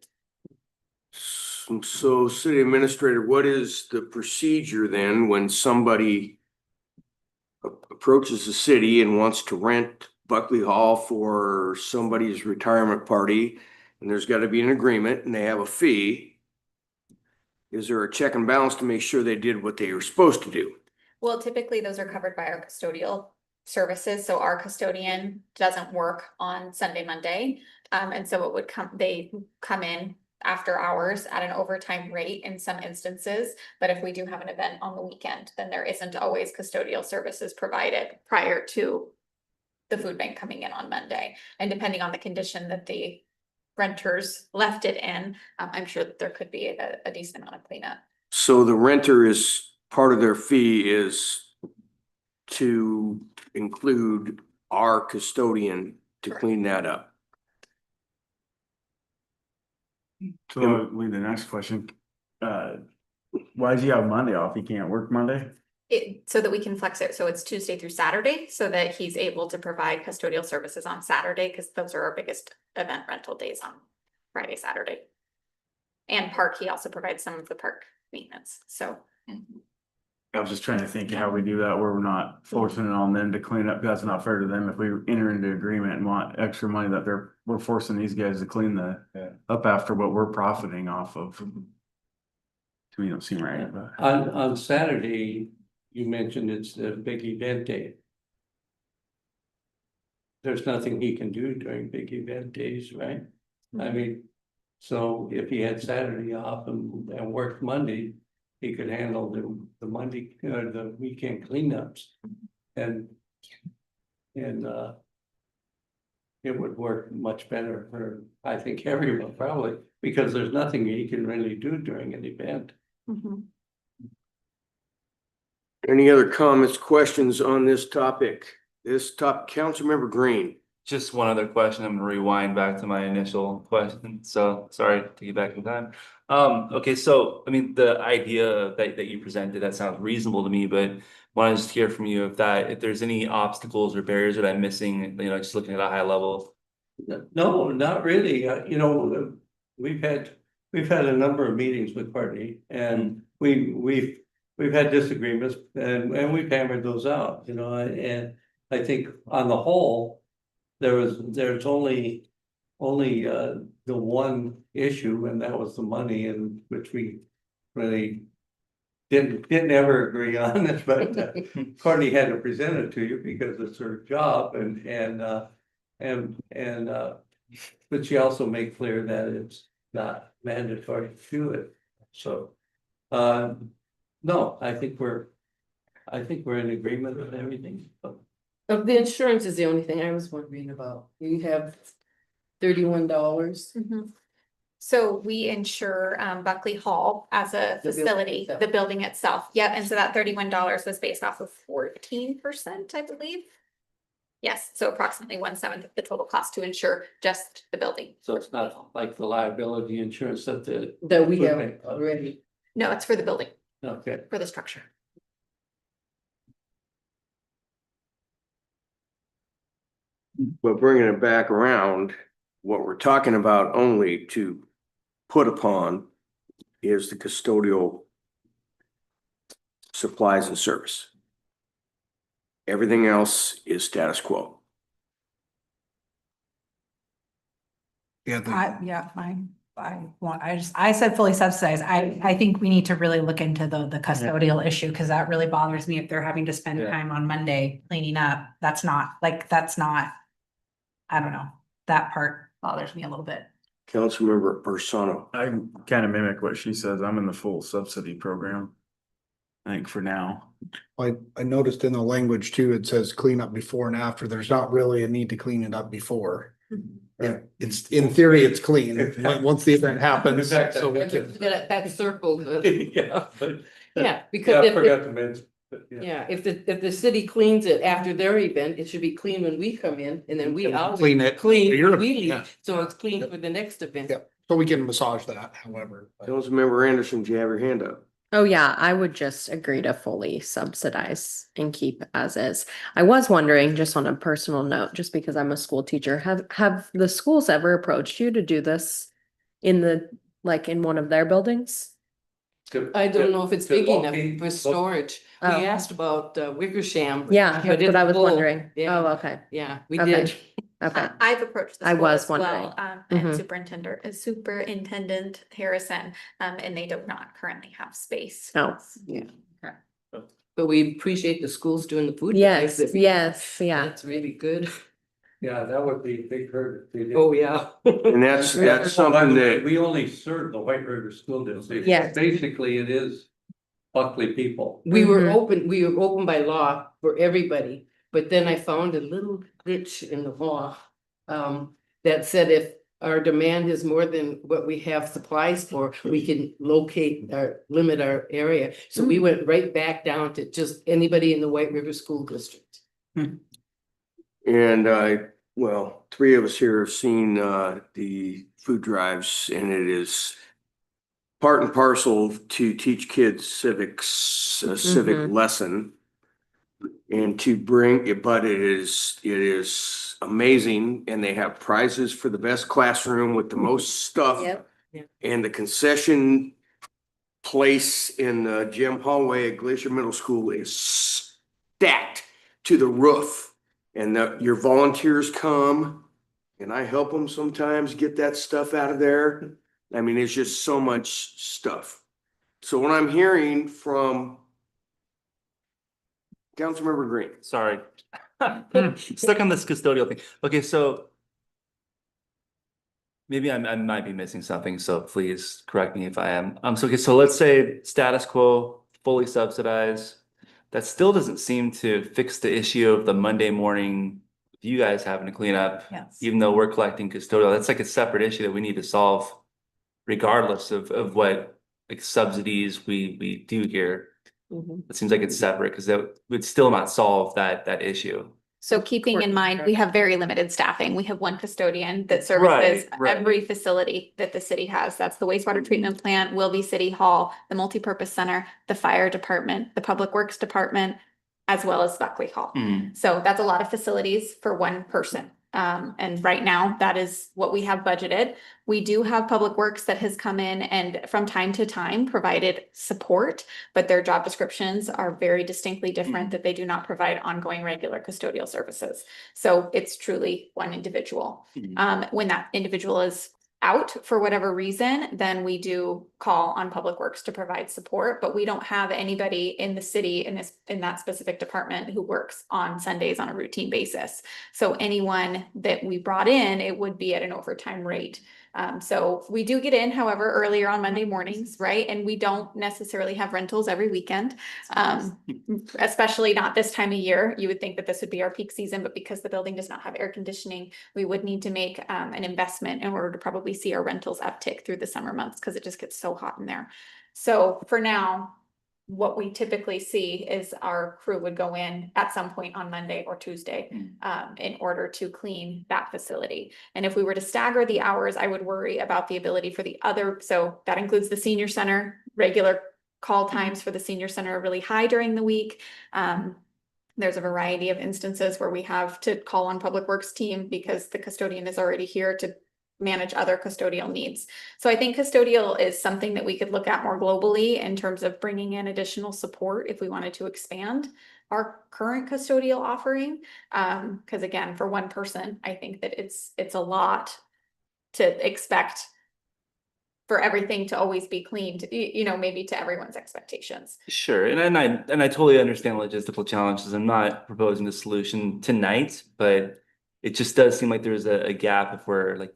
So, city administrator, what is the procedure then when somebody approaches the city and wants to rent Buckley Hall for somebody's retirement party? And there's got to be an agreement and they have a fee. Is there a check and balance to make sure they did what they were supposed to do? Well, typically those are covered by our custodial services, so our custodian doesn't work on Sunday, Monday. And so they come in after hours at an overtime rate in some instances. But if we do have an event on the weekend, then there isn't always custodial services provided prior to the food bank coming in on Monday. And depending on the condition that the renters left it in, I'm sure that there could be a decent amount of cleanup. So the renter is, part of their fee is to include our custodian to clean that up. So that lead the next question. Why does he have Monday off? He can't work Monday? So that we can flex it, so it's Tuesday through Saturday, so that he's able to provide custodial services on Saturday, because those are our biggest event rental days on Friday, Saturday. And park, he also provides some of the park maintenance, so. I was just trying to think how we do that where we're not forcing it on them to clean up. That's not fair to them. If we enter into agreement and want extra money that we're forcing these guys to clean up after what we're profiting off of. To me, don't seem right, but. On Saturday, you mentioned it's the big event day. There's nothing he can do during big event days, right? I mean, so if he had Saturday off and worked Monday, he could handle the Monday, the weekend cleanups. And it would work much better for, I think, everyone probably, because there's nothing he can really do during an event. Any other comments, questions on this topic? Councilmember Green. Just one other question. I'm gonna rewind back to my initial question. So sorry to get back in time. Okay, so I mean, the idea that you presented, that sounds reasonable to me, but want to just hear from you if there's any obstacles or barriers that I'm missing, just looking at a high level. No, not really. We've had a number of meetings with Courtney and we've had disagreements and we've hammered those out, and I think on the whole, there's only the one issue, and that was the money, and which we really didn't ever agree on, but Courtney had to present it to you because it's her job, but she also made clear that it's not mandatory to do it. So, no, I think we're in agreement with everything. The insurance is the only thing I was wondering about. You have $31. So we insure Buckley Hall as a The building facility, itself. the building itself. Yep, and so that $31 was based off of 14%, I believe. Yes, so approximately 1/7 of the total cost to insure just the building. So it's not like the liability insurance that That we have Okay. already. No, it's for the building, okay. for the structure. But bringing it back around, what we're talking about only to put upon is the custodial supplies and service. Everything else is status quo. I said fully subsidized. I think we need to really look into the custodial issue, because that really bothers me if they're having to spend Yeah. time on Monday cleaning up. That's not, I don't know, that part bothers me a little bit. Councilmember Persano. I kind of mimic what she says. I'm in the full subsidy program. I think for now. I noticed in the language too, it says clean up before and after. There's not really a need to clean it up before. It's, in theory, it's clean, once the event happens. So we can- That circle. Yeah, but. Yeah, because I forgot to mention. yeah, if the city cleans it after their event, it should be clean when we come in, and then we always Clean it. clean You're- when we yeah. leave, so it's clean for the next event. Yeah. So we can massage that, however. Councilmember Anderson, do you have your hand up? Oh, yeah, I would just agree to fully subsidize and keep as is. I was wondering, just on a personal note, just because I'm a school teacher, have the schools ever approached you to do this in in one of their buildings? I don't know if it's big enough for storage. We Oh. asked about Wickersham. Yeah, but that's it's what I was full. wondering. Yeah. Oh, okay, Yeah, we Okay. did. okay. I've approached the I school was as well, wondering. and Mhm. Superintendent Harrison, and they do not currently have space. Oh. Yeah. But we appreciate the schools doing the food. Yes, drives. yes, yeah. That's really good. Yeah, that would be a big hurt. if they did. Oh, yeah. And that's something that, We only serve the White River School District. Yes. Basically, it is Buckley people. We were Mhm. we were open by law for everybody, but then I found a little glitch in the law. That said, if our demand is more than what we have supplies for, we can limit our area. So we went right back down to just anybody in the White River School District. and three of us here have seen the food drives, and it is part and parcel to teach kids civics, a civic Mhm. lesson. And to bring it, but it is amazing, and they have prizes for the best classroom with the most stuff. Yep. Yeah. And the concession place in the gym hallway at Glacier Middle School is stacked to the roof. And your volunteers come, and I help them sometimes get that stuff out of there. I mean, it's just so much stuff. So what I'm hearing from Councilmember Green. Sorry. Stuck on this custodial thing. Okay, so maybe I might be missing something, so please correct me if I am. So let's say status quo, fully subsidized. That still doesn't seem to fix the issue of the Monday morning, you guys having to clean up, Yes. even though we're collecting custodial. That's like a separate issue that we need to solve regardless of what like subsidies we do here. It seems like it's separate because that would still not solve that issue. So keeping in mind, we have very limited staffing. We have one custodian that services Right, right. every facility that the city has. That's the wastewater treatment plant, Wilby City Hall, the multipurpose center, the fire department, the public works department, as well as Buckley Hall. Mm. So that's a lot of facilities for one person. And right now, that is what we have budgeted. We do have Public Works that has come in and from time to time provided support, but their job descriptions are very distinctly different, that they do not provide ongoing regular custodial services. So it's truly one individual. When that individual is out for whatever reason, then we do call on Public Works to provide support, but we don't have anybody in the city in that specific department who works on Sundays on a routine basis. So anyone that we brought in, it would be at an overtime rate. So we do get in, however, earlier on Monday mornings, right? And we don't necessarily have rentals every weekend. Especially not this time of year. You would think that this would be our peak season, but because the building does not have air conditioning, we would need to make an investment in order to probably see our rentals uptick through the summer months because it just gets so hot in there. So for now, what we typically see is our crew would go in at some point on Monday or Tuesday in order to clean that facility. And if we were to stagger the hours, I would worry about the ability for the other. So that includes the senior center. Regular call times for the senior center are really high during the week. There's a variety of instances where we have to call on Public Works team because the custodian is already here to manage other custodial needs. So I think custodial is something that we could look at more globally in terms of bringing in additional support if we wanted to expand our current custodial offering. Because again, for one person, I think that it's a lot to expect for everything to always be cleaned, you know, maybe to everyone's expectations. Sure, and I totally understand logistical challenges. I'm not proposing the solution tonight, but it just does seem like there's a gap if we're like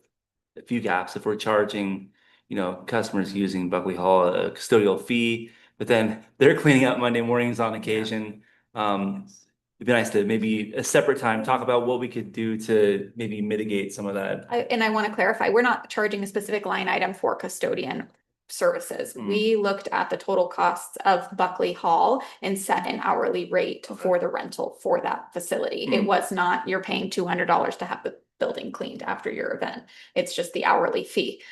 a few gaps if we're charging, you know, customers using Buckley Hall a custodial fee, but then they're cleaning up Monday mornings on occasion. It'd be nice to maybe a separate time talk about what we could do to maybe mitigate some of that. And I want to clarify, we're not charging a specific line item for custodian services. We looked at the total costs of Buckley Hall and set an hourly rate for the rental for that facility. It was not, you're paying $200 to have the building cleaned after your event. It's just the hourly fee,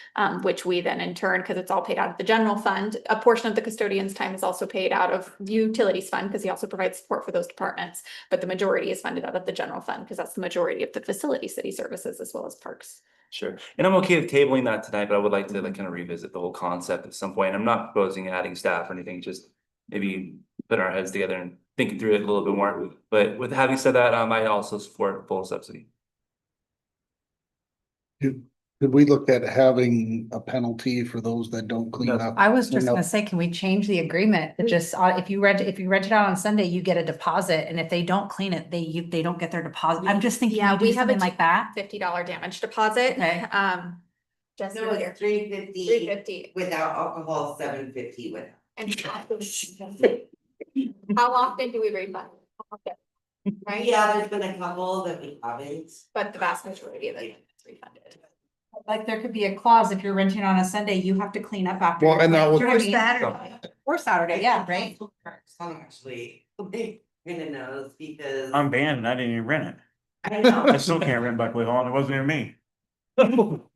which we then in turn, because it's all paid out of the general fund, a portion of the custodian's time is also paid out of the utilities fund because he also provides support for those departments. But the majority is funded out of the general fund because that's the majority of the facility city services as well as parks. Sure, and I'm okay with tabling that tonight, but I would like to like kind of revisit the whole concept at some point. I'm not proposing adding staff or anything, just maybe putting our heads together and thinking through it a little bit more. But with having said that, I also support full subsidy. Could we look at having a penalty for those that don't clean up? I was just No. gonna say, can we change the agreement? That just, if you rent it out on Sunday, you get a deposit, and if they don't clean it, they don't get their deposit. I'm just thinking, Yeah, we we do have a something like that. $50 damage deposit. Okay. Just No, earlier. it's $350 $350. without alcohol, $750 with. And how often do we refund? Right? Yeah, there's been a couple that we haven't. But the vast majority of it is refunded. Like there could be a clause, if you're renting on a Sunday, you have to clean up after. Well, and that was- Or Saturday. Or Saturday, yeah, right? Some actually, they kind of knows because. I'm banned and I didn't even rent it. I know. I still can't rent Buckley Hall and it wasn't even me.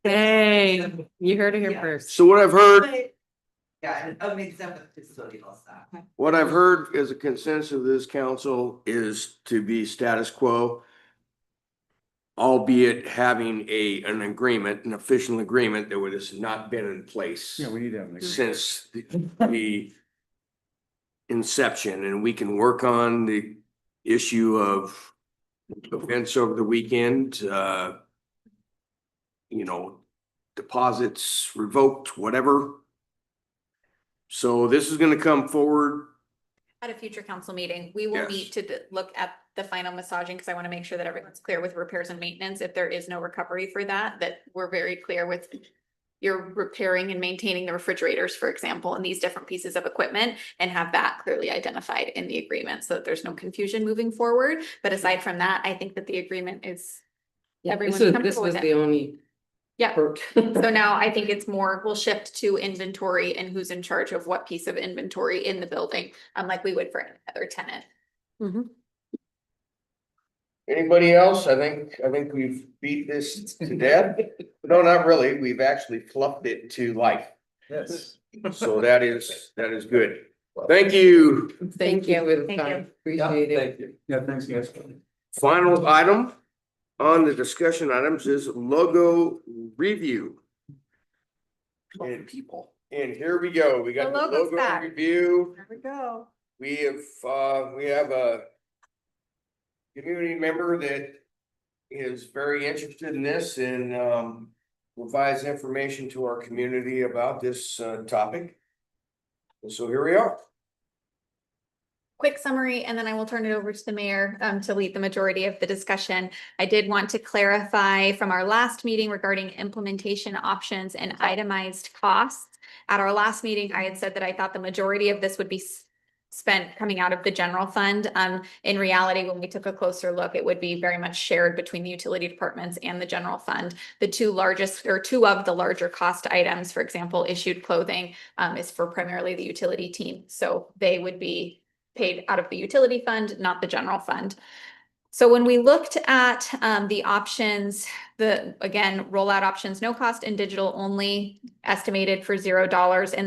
Hey, you heard it here Yeah. first. So what I've heard, But- Yeah, and I mixed up with custodial stuff. what I've heard as a consensus of this council is to be status quo. Albeit having an agreement, an official agreement that has not been in place. Yeah, we need to have an agreement. Since the inception, and we can work on the issue of events over the weekend, you know, deposits revoked, whatever. So this is gonna come forward. At a future council meeting, we will Yes. meet to look at the final massaging, because I want to make sure that everyone's clear with repairs and maintenance. If there is no recovery for that we're very clear with you're repairing and maintaining the refrigerators, for example, and these different pieces of equipment, and have that clearly identified in the agreement so that there's no confusion moving forward. But aside from that, I think that the agreement is Yeah, everyone's this comfortable was with the it. only Yeah. Hurt. So now I think it's more, we'll shift to inventory and who's in charge of what piece of inventory in the building, like we would for any other tenant. Anybody else? I think we've beat this to death. No, not really. We've actually fluffed it to life. Yes. So that is good. Thank you. Thank you for the Thank you. time. Appreciate it. Thank you. Yeah, thanks, guys. Final item on the discussion items is logo review. And people, and here we go. We got The the logo's logo back. review. There we go. We have a community member that is very interested in this and provides information to our community about this topic. And so here we are. Quick summary, and then I will turn it over to the mayor to lead the majority of the discussion. I did want to clarify from our last meeting regarding implementation options and itemized costs. At our last meeting, I had said that I thought the majority of this would be spent coming out of the general fund. In reality, when we took a closer look, it would be very much shared between the utility departments and the general fund. The two of the larger cost items, for example, issued clothing, is for primarily the utility team. So they would be paid out of the utility fund, not the general fund. So when we looked at the options, again, rollout options, no cost and digital only, estimated for $0 in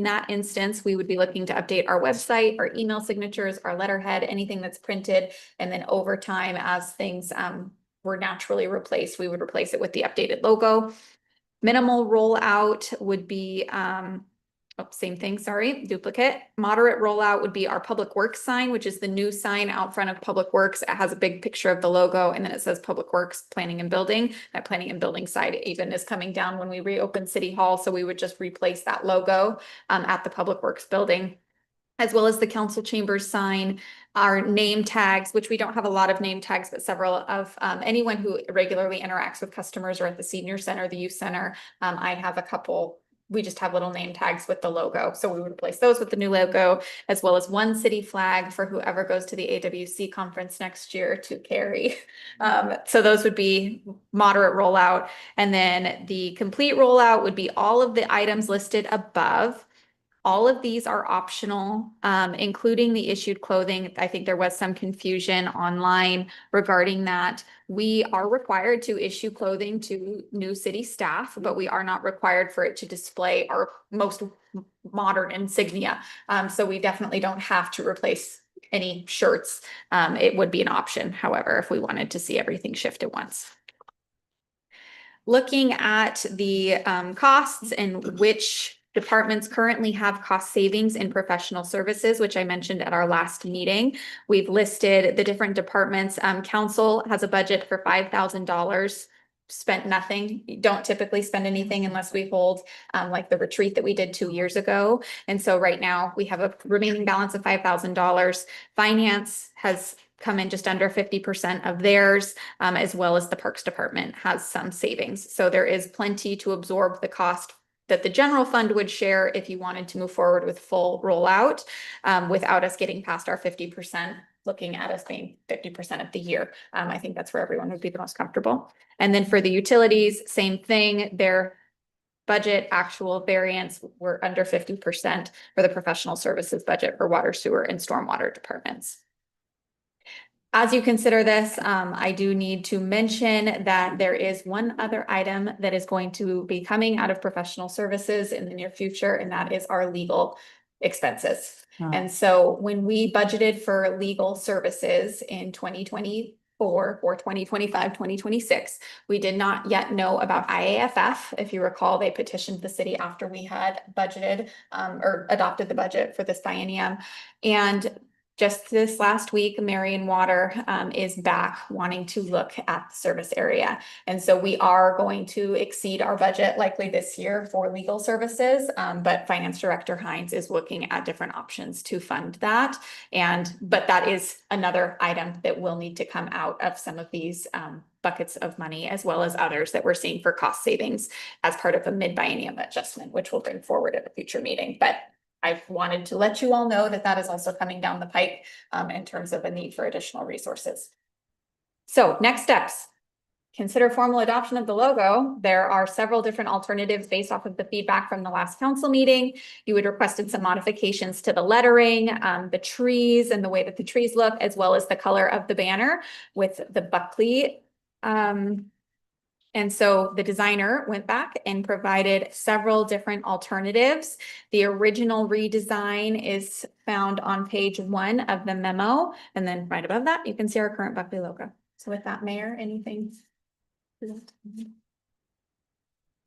that instance, we would be looking to update our website, our email signatures, our letterhead, anything that's printed, and then over time, as things were naturally replaced, we would replace it with the updated logo. Minimal rollout would be same thing, sorry, duplicate. Moderate rollout would be our Public Works sign, which is the new sign out front of Public Works. It has a big picture of the logo, and then it says Public Works Planning and Building. That planning and building side even is coming down when we reopen City Hall, so we would just replace that logo at the Public Works building, as well as the council chambers sign, our name tags, which we don't have a lot of name tags, but several of anyone who regularly interacts with customers or at the senior center, the youth center. I have a couple. We just have little name tags with the logo. So we would replace those with the new logo, as well as one city flag for whoever goes to the AWC conference next year to carry. So those would be moderate rollout. And then the complete rollout would be all of the items listed above. All of these are optional, including the issued clothing. I think there was some confusion online regarding that. We are required to issue clothing to new city staff, but we are not required for it to display our most modern insignia. So we definitely don't have to replace any shirts. It would be an option, however, if we wanted to see everything shift at once. Looking at the costs and which departments currently have cost savings in professional services, which I mentioned at our last meeting. We've listed the different departments. Council has a budget for $5,000. Spent nothing. You don't typically spend anything unless we hold like the retreat that we did 2 years ago. And so right now we have a remaining balance of $5,000. Finance has come in just under 50% of theirs, as well as the Parks Department has some savings. So there is plenty to absorb the cost that the general fund would share if you wanted to move forward with full rollout without us getting past our 50%, looking at us being 50% of the year. I think that's where everyone would be the most comfortable. And then for the utilities, same thing, their budget actual variance were under 50% for the professional services budget for water, sewer, and stormwater departments. As you consider this, I do need to mention that there is one other item that is going to be coming out of professional services in the near future, and that is our legal expenses. And so when we budgeted for legal services in 2024 or 2025, 2026, we did not yet know about IAFF. If you recall, they petitioned the city after we had budgeted or adopted the budget for this biennium. And just this last week, Marion Water is back wanting to look at the service area. And so we are going to exceed our budget likely this year for legal services. But Finance Director Hines is looking at different options to fund that. But that is another item that will need to come out of some of these buckets of money, as well as others that we're seeing for cost savings as part of a mid-biennium adjustment, which we'll bring forward at a future meeting. But I wanted to let you all know that that is also coming down the pike in terms of a need for additional resources. So next steps. consider formal adoption of the logo. There are several different alternatives based off of the feedback from the last council meeting. You had requested some modifications to the lettering, the trees and the way that the trees look, as well as the color of the banner with the Buckley. And so the designer went back and provided several different alternatives. The original redesign is found on page 1 of the memo. And then right above that, you can see our current Buckley logo. So with that, Mayor, anything?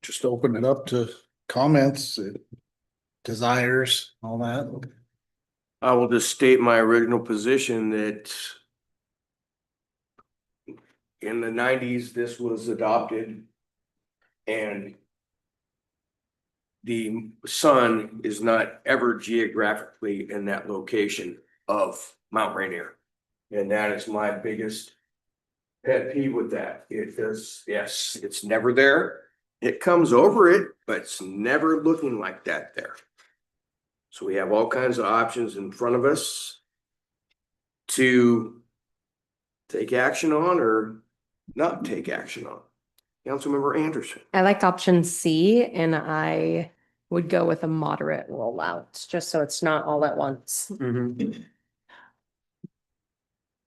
Just open it up to comments, desires, all that. I will just state my original position that in the 90s, this was adopted and the sun is not ever geographically in that location of Mount Rainier. And that is my biggest pet peeve with that. It does, yes, it's never there. It comes over it, but it's never looking like that there. So we have all kinds of options in front of us to take action on or not take action on. Councilmember Anderson. I like option C and I would go with a moderate rollout, just so it's not all at once.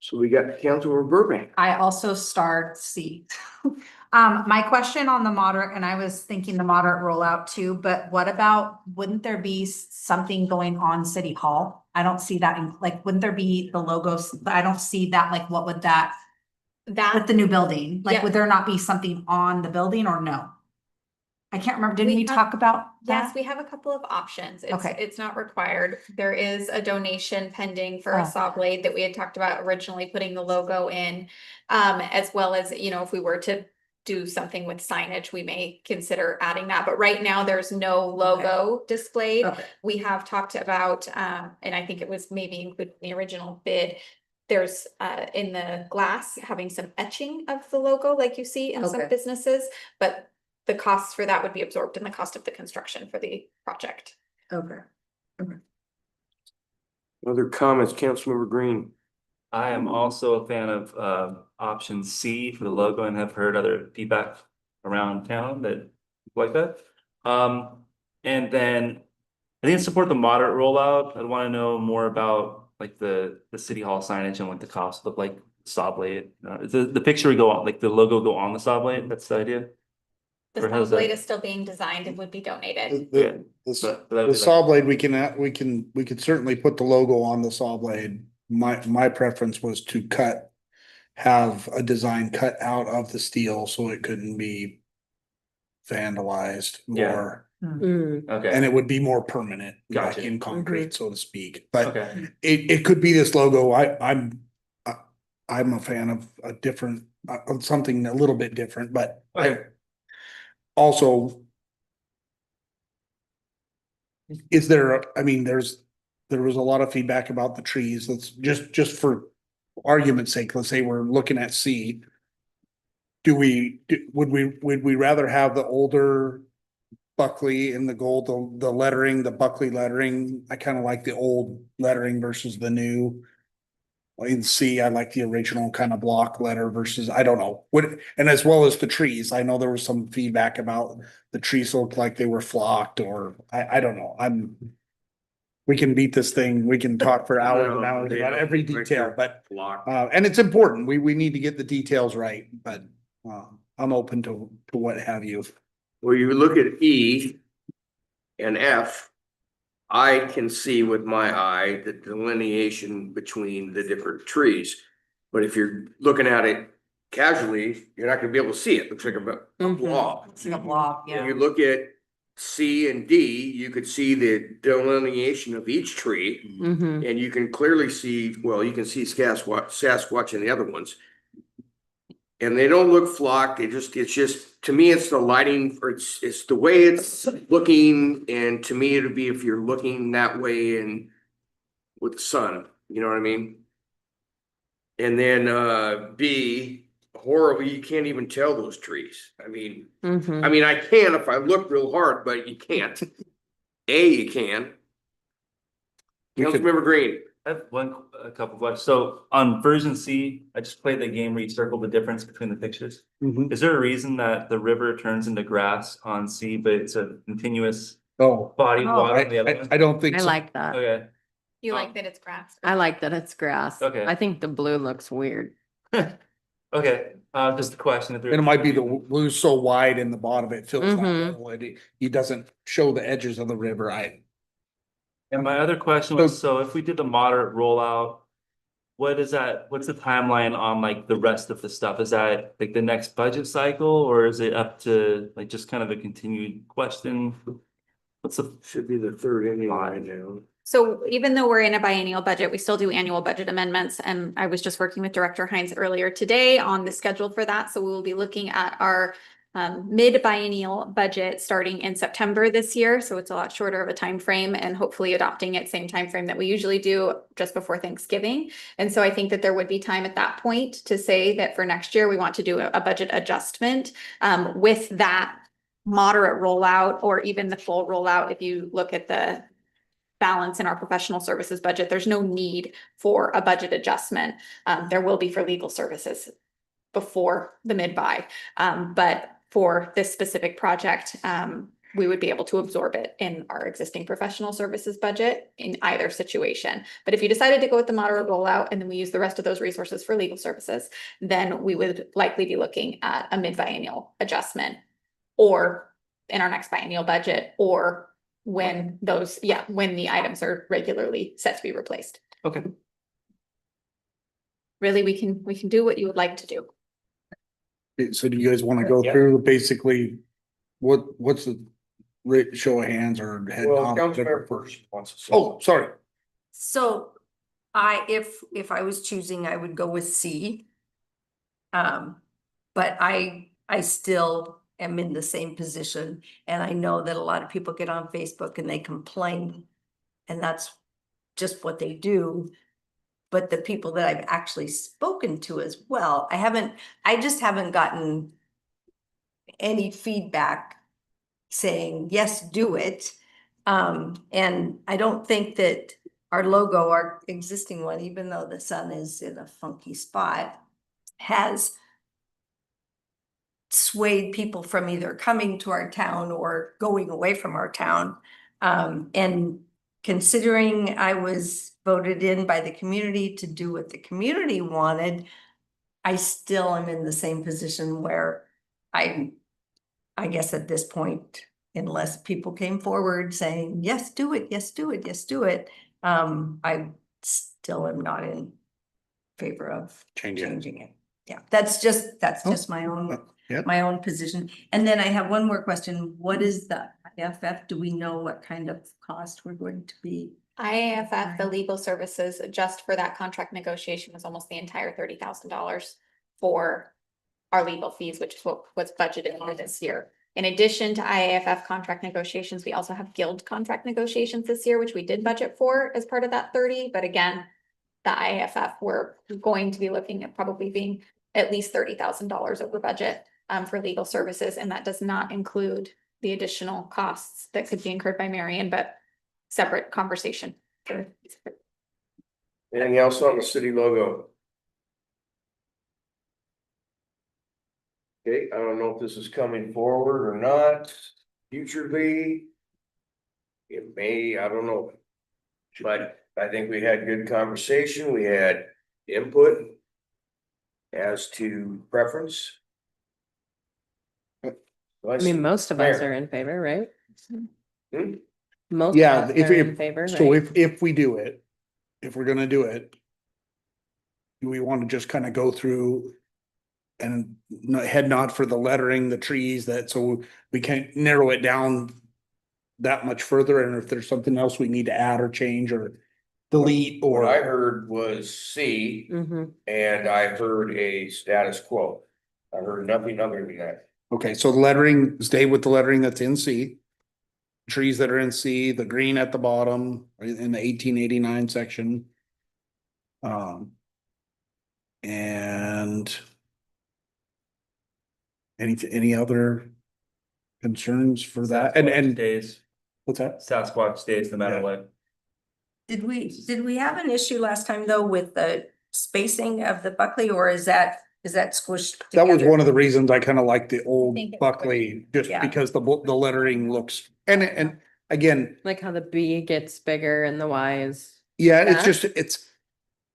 So we got Councilmember Burbank. I also starred C. My question on the moderate, and I was thinking the moderate rollout too, but what about, wouldn't there be something going on City Hall? I don't see that in, like, wouldn't there be the logos? I don't see that, like, what would that, with the new building? Like, Yeah. would there not be something on the building or no? I can't remember, didn't we have- talk about Yes, that? we have a couple of options. It's, Okay. it's not required. There is a donation pending for Oh. a saw blade that we had talked about originally putting the logo in. As well as, you know, if we were to do something with signage, we may consider adding that. But right now, there's no logo displayed. Okay. We have talked about, and I think it was maybe included in the original bid. There's in the glass having some etching of the logo like you see in some Okay. businesses, but the costs for that would be absorbed in the cost of the construction for the project. Okay. Other comments, Councilmember Green. I am also a fan of option C for the logo and have heard other feedback around town that like that. And then I think to support the moderate rollout, I'd want to know more about like the city hall signage and what the cost look like saw blade. The picture would go on, like the logo go on the saw blade, that's the idea. The Or saw how's that? blade is still being designed and would be donated. Yeah. The But that would the be saw like, blade, we could certainly put the logo on the saw blade. My preference was to have a design cut out of the steel so it couldn't be vandalized Yeah. more. Mm. And okay, it would be more permanent, like Gotcha. in concrete, so to speak. But okay, it could be this logo. I'm a fan of a different, of something a little bit different, but okay. also, is there, I mean, there was a lot of feedback about the trees. Let's just for argument's sake, let's say we're looking at C. Would we rather have the older Buckley in the gold, the lettering, the Buckley lettering? I kind of like the old lettering versus the new. In C, I like the original kind of block letter versus, I don't know, and as well as the trees. I know there was some feedback about the trees looked like they were flocked, or I don't know. We can beat this thing, we can talk for hours and hours about every detail, but Block. and it's important. We need to get the details right, but I'm open to what have you. Well, you look at E and F, I can see with my eye the delineation between the different trees. But if you're looking at it casually, you're not gonna be able to see it. It looks like a blob. It's like a blob, When you look at C and D, you could see the delineation of each tree. Mm-hmm. And you can clearly see, well, you can see Sasquatch and the other ones. And they don't look flocked, it's just, to me, it's the lighting, or it's the way it's looking, and to me, it'd be if you're looking that way and with the sun, you know what I mean? And then B, horribly, you can't even tell those trees. I mean, Mm-hmm. I can if I look real hard, but you can't. A, you can. We could- Councilmember Green. I have a couple questions. So on version C, I just played the game where you circle the difference between the pictures. Mhm. Is there a reason that the river turns into grass on C, but it's a continuous Oh, body of water on the other one? I don't think I so. like that. Okay, You like that it's grass? I like that it's grass. Okay. I think the blue looks weird. okay, just a question. If there- And it might be the blue so wide in the bottom, it feels like Mhm. little, he doesn't show the edges of the river. And my other question was, so if we did the moderate rollout, what's the timeline on like the rest of the stuff? Is that like the next budget cycle, or is it up to like just kind of a continued question? What's the, Should be the third inning right now. So even though we're in a biennial budget, we still do annual budget amendments. And I was just working with Director Hines earlier today on the schedule for that. So we will be looking at our mid biennial budget starting in September this year. So it's a lot shorter of a time frame, and hopefully adopting it same time frame that we usually do just before Thanksgiving. And so I think that there would be time at that point to say that for next year, we want to do a budget adjustment with that moderate rollout or even the full rollout. If you look at the balance in our professional services budget, there's no need for a budget adjustment. There will be for legal services before the mid-buy. But for this specific project, we would be able to absorb it in our existing professional services budget in either situation. But if you decided to go with the moderate rollout and then we use the rest of those resources for legal services, then we would likely be looking at a mid-biennial adjustment or in our next biennial budget, or when when the items are regularly set to be replaced. okay. Really, we can do what you would like to do. So do you guys want to go Yeah. through basically what's the show of hands or head? Well, nod? Councilmember first wants to say. Oh, sorry. So if I was choosing, I would go with C. But I still am in the same position, and I know that a lot of people get on Facebook and they complain, and that's just what they do. But the people that I've actually spoken to as well, I just haven't gotten any feedback saying, yes, do it. And I don't think that our logo, our existing one, even though the sun is in a funky spot, has swayed people from either coming to our town or going away from our town. And considering I was voted in by the community to do what the community wanted, I still am in the same position where I guess at this point, unless people came forward saying, yes, do it, yes, do it, yes, do it, I still am not in favor of changing it. Yeah, that's just my own, yeah. my own position. And then I have one more question. What is the IFF? Do we know what kind of cost we're going to be? IAFF, the legal services, just for that contract negotiation was almost the entire $30,000 for our legal fees, which is what's budgeted for this year. In addition to IAFF contract negotiations, we also have guild contract negotiations this year, which we did budget for as part of that 30. But again, the IAFF, we're going to be looking at probably being at least $30,000 over budget for legal services. And that does not include the additional costs that could be incurred by Marion, but separate conversation. Anything else on the city logo? Okay, I don't know if this is coming forward or not, futurely. It may, I don't know. But I think we had good conversation, we had input as to preference. I mean, most of us are in favor, right? Most of Yeah, us if are in we, favor, so right? if we do it, if we're gonna do it. Do we want to just kind of go through and head nod for the lettering, the trees, that, so we can narrow it down that much further, and if there's something else we need to add or change or delete What I or. heard was C, Mhm. and I heard a status quo. I heard nothing other than that. Okay, so the lettering, stay with the lettering that's in C. Trees that are in C, the green at the bottom, in the 1889 section. And. Any other concerns for that? And Days, what's that? Sasquatch days, no matter Yeah. what. Did we have an issue last time though with the spacing of the Buckley, or is that squished That was together? one of the reasons I kind of like the old think it's Buckley, just Yeah. because the lettering looks, and again, Like how the B gets bigger and the Y is. yeah, it's That? just,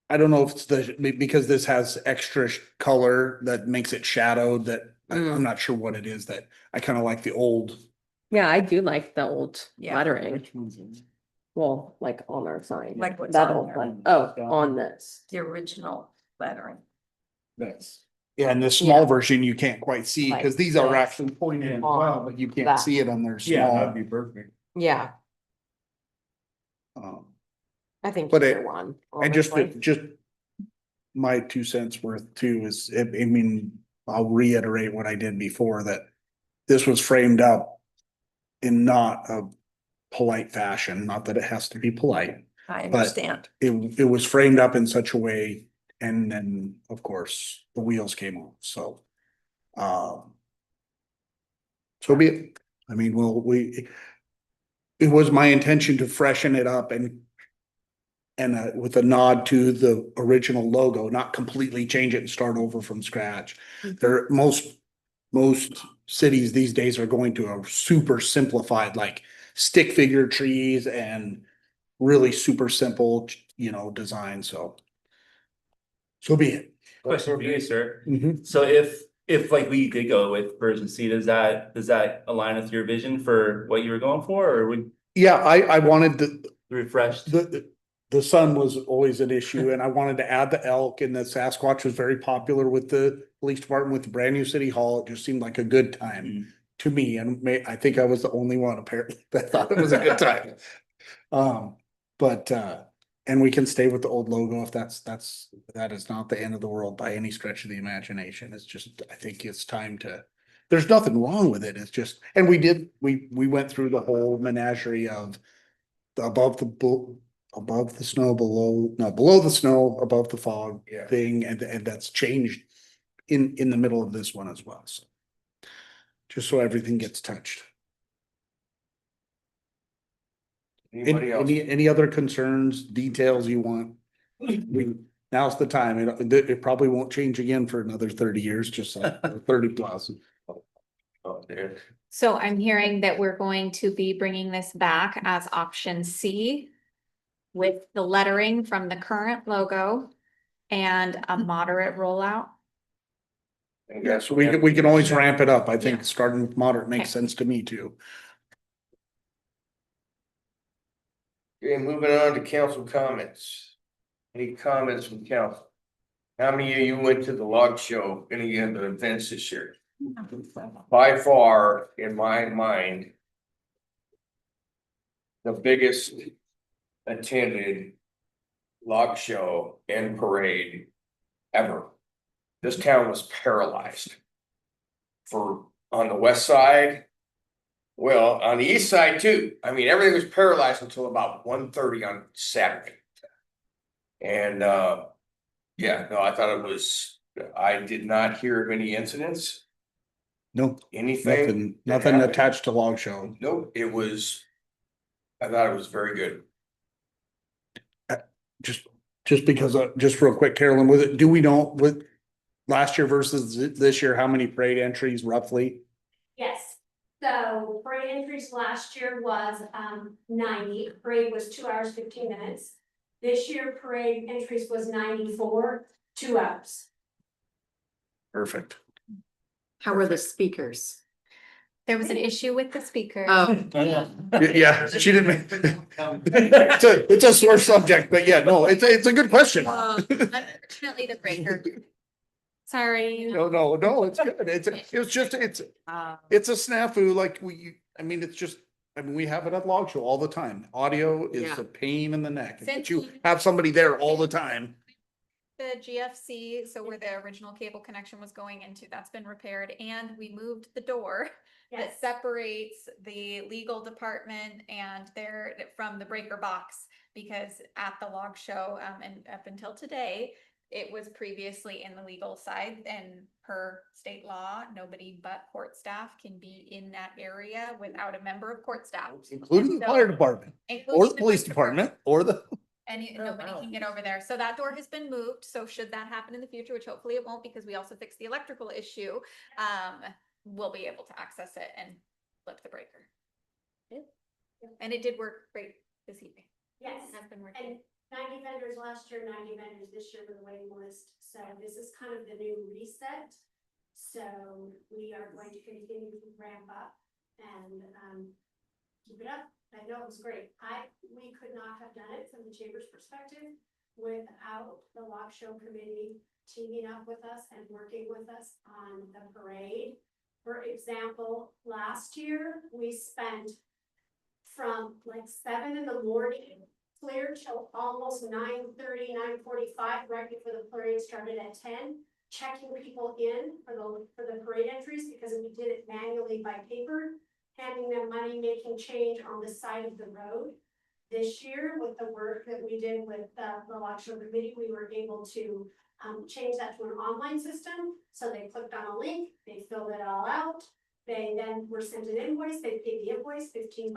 I don't know if it's because this has extra color that makes it shadowed, that I'm not sure what it is, that I kind of like the old. Yeah, I do like the old Yeah. lettering. Well, like on our sign. Like what's That on old there. one. Oh, on this. The original lettering. Yeah, and the small Yeah. version you can't quite see, Like because these are this. actually pointed as well, but you can't That. see it on their Yeah, small. that'd be perfect. Yeah, um, I think But either it- one. And honestly. just my 2 cents worth too is, I mean, I'll reiterate what I did before, that this was framed up in not a polite fashion, not that it has to be polite. I But- understand. It was framed up in such a way, and then, of course, the wheels came off, so. So be it. I mean, well, it was my intention to freshen it up and with a nod to the original logo, not completely change it and start over from scratch. There, most cities these days are going to a super simplified, like stick figure trees and really super simple, design, so. So be it. Question for you, sir. Mhm. So if like we did go with version C, does that align with your vision for what you were going for, or would Yeah, I wanted you refreshed? the sun was always an issue, and I wanted to add the elk, and the Sasquatch was very popular with the police department, with the brand new city hall. It just seemed like a good time to me, and I think I was the only one apparently that thought it was a good time. But and we can stay with the old logo if that is not the end of the world by any stretch of the imagination. It's just, I think it's time to, there's nothing wrong with it. It's just, and we went through the whole menagerie of above the snow, below the snow, above the fog thing, and that's changed in the middle of this one as well, so. Just so everything gets touched. Anybody else? Any other concerns, details you want? Now's the time. It probably won't change again for another 30 years, just 30 plus. Oh, there. So I'm hearing that we're going to be bringing this back as option C with the lettering from the current logo and a moderate rollout. Yeah, so we can always ramp it up. I think Yeah. starting with moderate makes Okay. sense to me too. Okay, moving on to council comments. Any comments from council? How many of you went to the log show, any of the events this year? By far, in my mind, the biggest attended log show and parade ever. This town was paralyzed. On the west side. Well, on the east side too. I mean, everything was paralyzed until about 1:30 on Saturday. And yeah, no, I thought it was, I did not hear of any incidents, No, anything. nothing attached to log show. Nope, I thought it was very good. Just because, just real quick, Carolyn, do we know with last year versus this year, how many parade entries roughly? Yes, so parade entries last year was 90, parade was 2 hours, 15 minutes. This year parade entries was 94, 2 hours. Perfect. How were the speakers? There was an issue with the speaker. Oh, Yeah, she didn't. It's a sore subject, but yeah, no, it's a good question. Unfortunately, the breaker. Sorry. No, it's good. It's a snafu, like we have it at log show all the time. Audio is Yeah. a pain in the neck. But Since you we- have somebody there all the time. The GFC, so where the original cable connection was going into, that's been repaired, and we moved the door that Yes, separates the legal department and from the breaker box. Because at the log show, and up until today, it was previously in the legal side, and per state law, nobody but court staff can be in that area without a member of court staff. Including the fire department, or including the police department, or the. nobody wow. can get over there. So that door has been moved. So should that happen in the future, which hopefully it won't, because we also fixed the electrical issue, we'll be able to access it and flip the breaker. And it did work great this evening. Yes, It has been working. and 90 vendors last year, 90 vendors this year with the waiting list. So this is kind of the new reset. So we are going to continue to ramp up and keep it up. I know it was great. We could not have done it from the chamber's perspective without the Lock Show Committee teaming up with us and working with us on the parade. For example, last year, we spent from like 7 in the morning clear till almost 9:30, 9:45, right before the parade started at 10, checking people in for the parade entries, because we did it manually by paper, handing them money, making change on the side of the road. This year, with the work that we did with the Lock Show Committee, we were able to change that to an online system. So they clicked on a link, they filled it all out. They then were sent an invoice, they paid the invoice, $15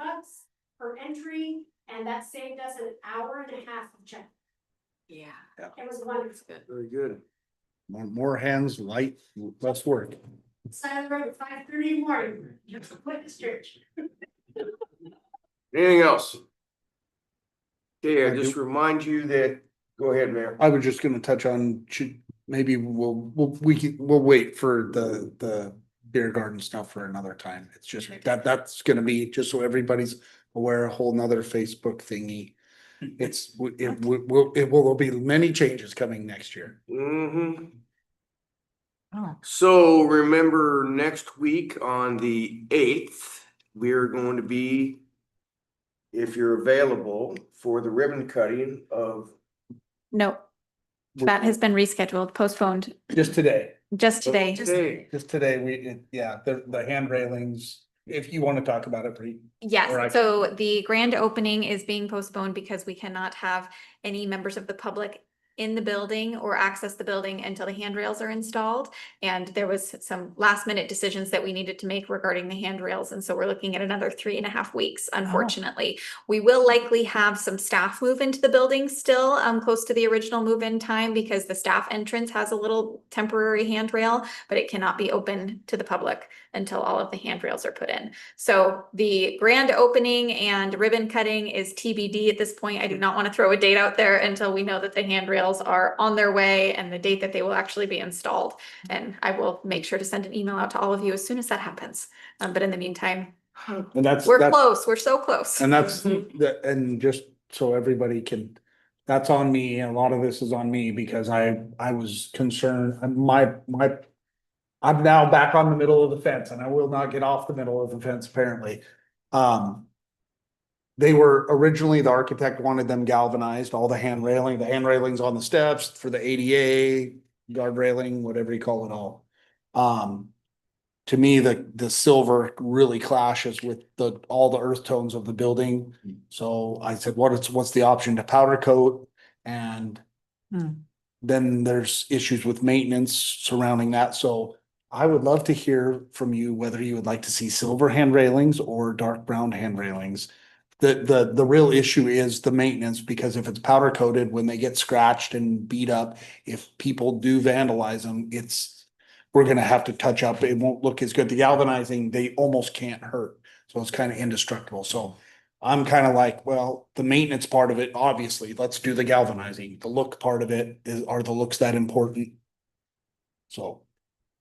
per entry, and that saved us an hour and a half of check. Yeah. It was wonderful. Very good. More hands, light, less work. Side of the road at 5:30 in the morning, just a witness church. Anything else? Okay, I I just do- remind you that, go ahead, Mayor. I was just gonna touch on, maybe we'll wait for the beer garden stuff for another time. It's just that's gonna be, just so everybody's aware, a whole nother Facebook thingy. It will be many changes coming next year. Mm-hmm. Oh. So remember, next week on the 8th, we're going to be, if you're available, for the ribbon cutting of. No, that has been rescheduled, postponed Just today, just today. Okay. just today, the hand railings, if you wanna talk about it, Bree. Or I- Yes, so the grand opening is being postponed because we cannot have any members of the public in the building or access the building until the handrails are installed. And there was some last minute decisions that we needed to make regarding the handrails. And so we're looking at another 3.5 weeks, unfortunately. We will likely have some staff move into the building still, close to the original move-in time, because the staff entrance has a little temporary handrail, but it cannot be open to the public until all of the handrails are put in. So the grand opening and ribbon cutting is TBD at this point. I do not want to throw a date out there until we know that the handrails are on their way and the date that they will actually be installed. And I will make sure to send an email out to all of you as soon as that happens. But in the meantime, And that's. we're close. We're so close. And and just so everybody can, that's on me, and a lot of this is on me, because I was concerned, I'm now back on the middle of the fence, and I will not get off the middle of the fence, apparently. They were originally, the architect wanted them galvanized, all the hand railings on the steps for the ADA, guard railing, whatever you call it all. To me, the silver really clashes with all the earth tones of the building. So I said, what's the option to powder coat? And then there's issues with maintenance surrounding that. So I would love to hear from you whether you would like to see silver hand railings or dark brown hand railings. The real issue is the maintenance, because if it's powder coated, when they get scratched and beat up, if people do vandalize them, we're gonna have to touch up. It won't look as good. The galvanizing, they almost can't hurt. So it's kind of indestructible. So I'm kind of like, well, the maintenance part of it, obviously, let's do the galvanizing. The look part of it are the looks that important? So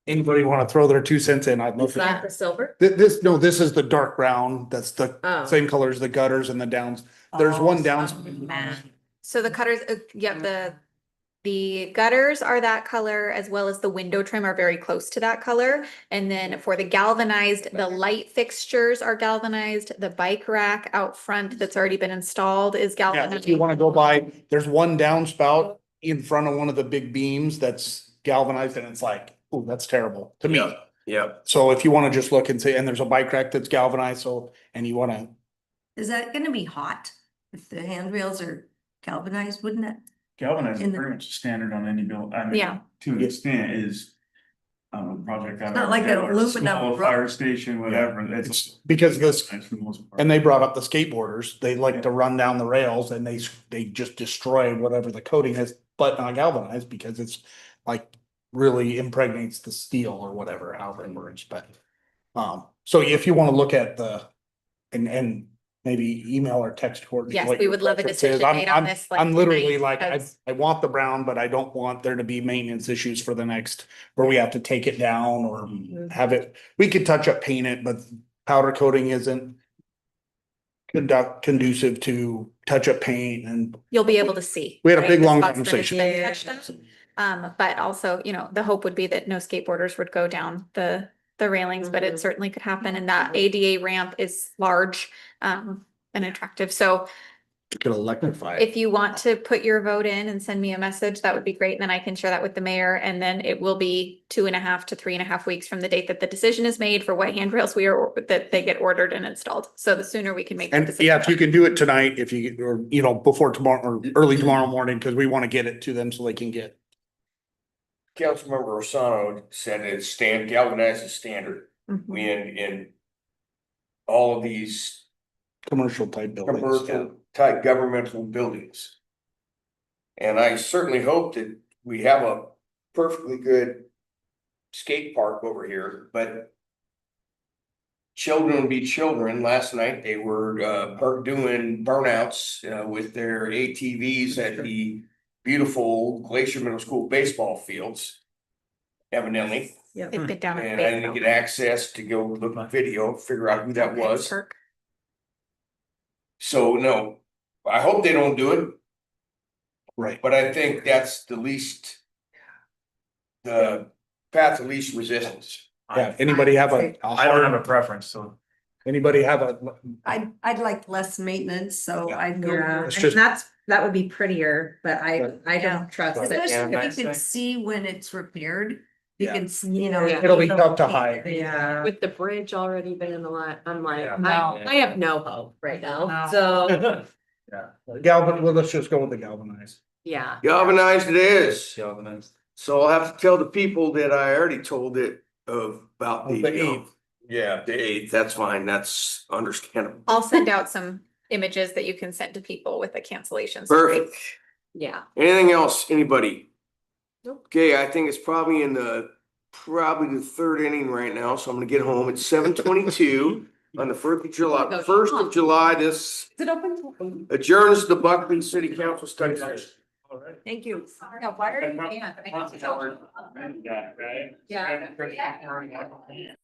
anybody want to throw their 2 cents in? I'd love to. Not the silver? This is the dark brown. That's the Oh. same color as the gutters and the downs. There's one downs. So the cutters, the gutters are that color, as well as the window trim are very close to that color. And then for the galvanized, the light fixtures are galvanized. The bike rack out front that's already been installed is Yeah, if galvanized. you want to go by, there's one downspout in front of one of the big beams that's galvanized, and it's like, oh, that's terrible to me. Yeah. So if you want to just look and say, and there's a bike rack that's galvanized, so, and you want to, Is that gonna be hot if the handrails are galvanized, wouldn't it? Galvanized In is the- pretty much standard on any build, I mean, Yeah. to an extent is. project. I've Not ever like did, an or aluminum small roof. Fire station, whatever, It's it's. because this, For the most part. and they brought up the skateboarders, they like to run down the rails and they just destroy whatever the coating is, but not galvanized because it's like really impregnates the steel or whatever, however it works, but. So if you wanna look at and maybe email or text Courtney. Yes, what we your would love a preference decision is. I'm- made on I'm- this, like, I'm literally tonight, like, because- I want the brown, but I don't want there to be maintenance issues for the next, where we have to take it down or have it, we could touch up paint it, but powder coating isn't conducive to touch up paint and You'll be able to see. we had a right, big, the long spots that it's conversation. been touched up. But also, you know, the hope would be that no skateboarders would go down the railings, but it certainly could happen. And that ADA ramp is large, and attractive. So could electrify it. if you want to put your vote in and send me a message, that would be great. And then I can share that with the mayor. And then it will be 2.5 to 3.5 weeks from the date that the decision is made for what handrails that they get ordered and installed. So the sooner we can make that And decision. yeah, if you can do it tonight, if you, or, you know, before tomorrow or early tomorrow morning, because we want to get it to them so they can get. Councilmember Rosano said it's galvanized is standard Mhm. in all of these Commercial type buildings. commercial type governmental buildings. And I certainly hope that we have a perfectly good skate park over here, but children be children. Last night, they were doing burnouts with their ATVs at the beautiful Glacier Middle School baseball fields, evidently. They've been down. at And I didn't baseball. get access to go look at video, figure out who that was. Kirk. So no, I hope they don't do it, Right. but I think that's the least. The path of least resistance. Yeah, anybody have a I don't have a preference, so. Anybody have a, I'd like less maintenance, so I'd go. Yeah, It's and just- that would be prettier, but I Yeah. don't trust it. Especially if you can see when it's repaired, you Yeah. can, you know. It'll be tough to hide. Yeah. With the bridge already been in the line, I'm like, Yeah. I have no hope right now, No. so, yeah, well, let's just go with the galvanized. yeah. Galvanized it is. Galvanized. So I'll have to tell the people that I already told it about Of the 8th. Yeah, the 8th, that's fine, that's understandable. I'll send out some images that you can send to people with the cancellations. Perfect. Yeah. Anything else, anybody? Nope. Okay, I think it's probably probably the third inning right now, so I'm gonna get home. It's 7:22 on the 1st of July, this Is it open? adjourns the Buckley City Council study session. Thank you. Yeah, why are you? Yeah. Yeah.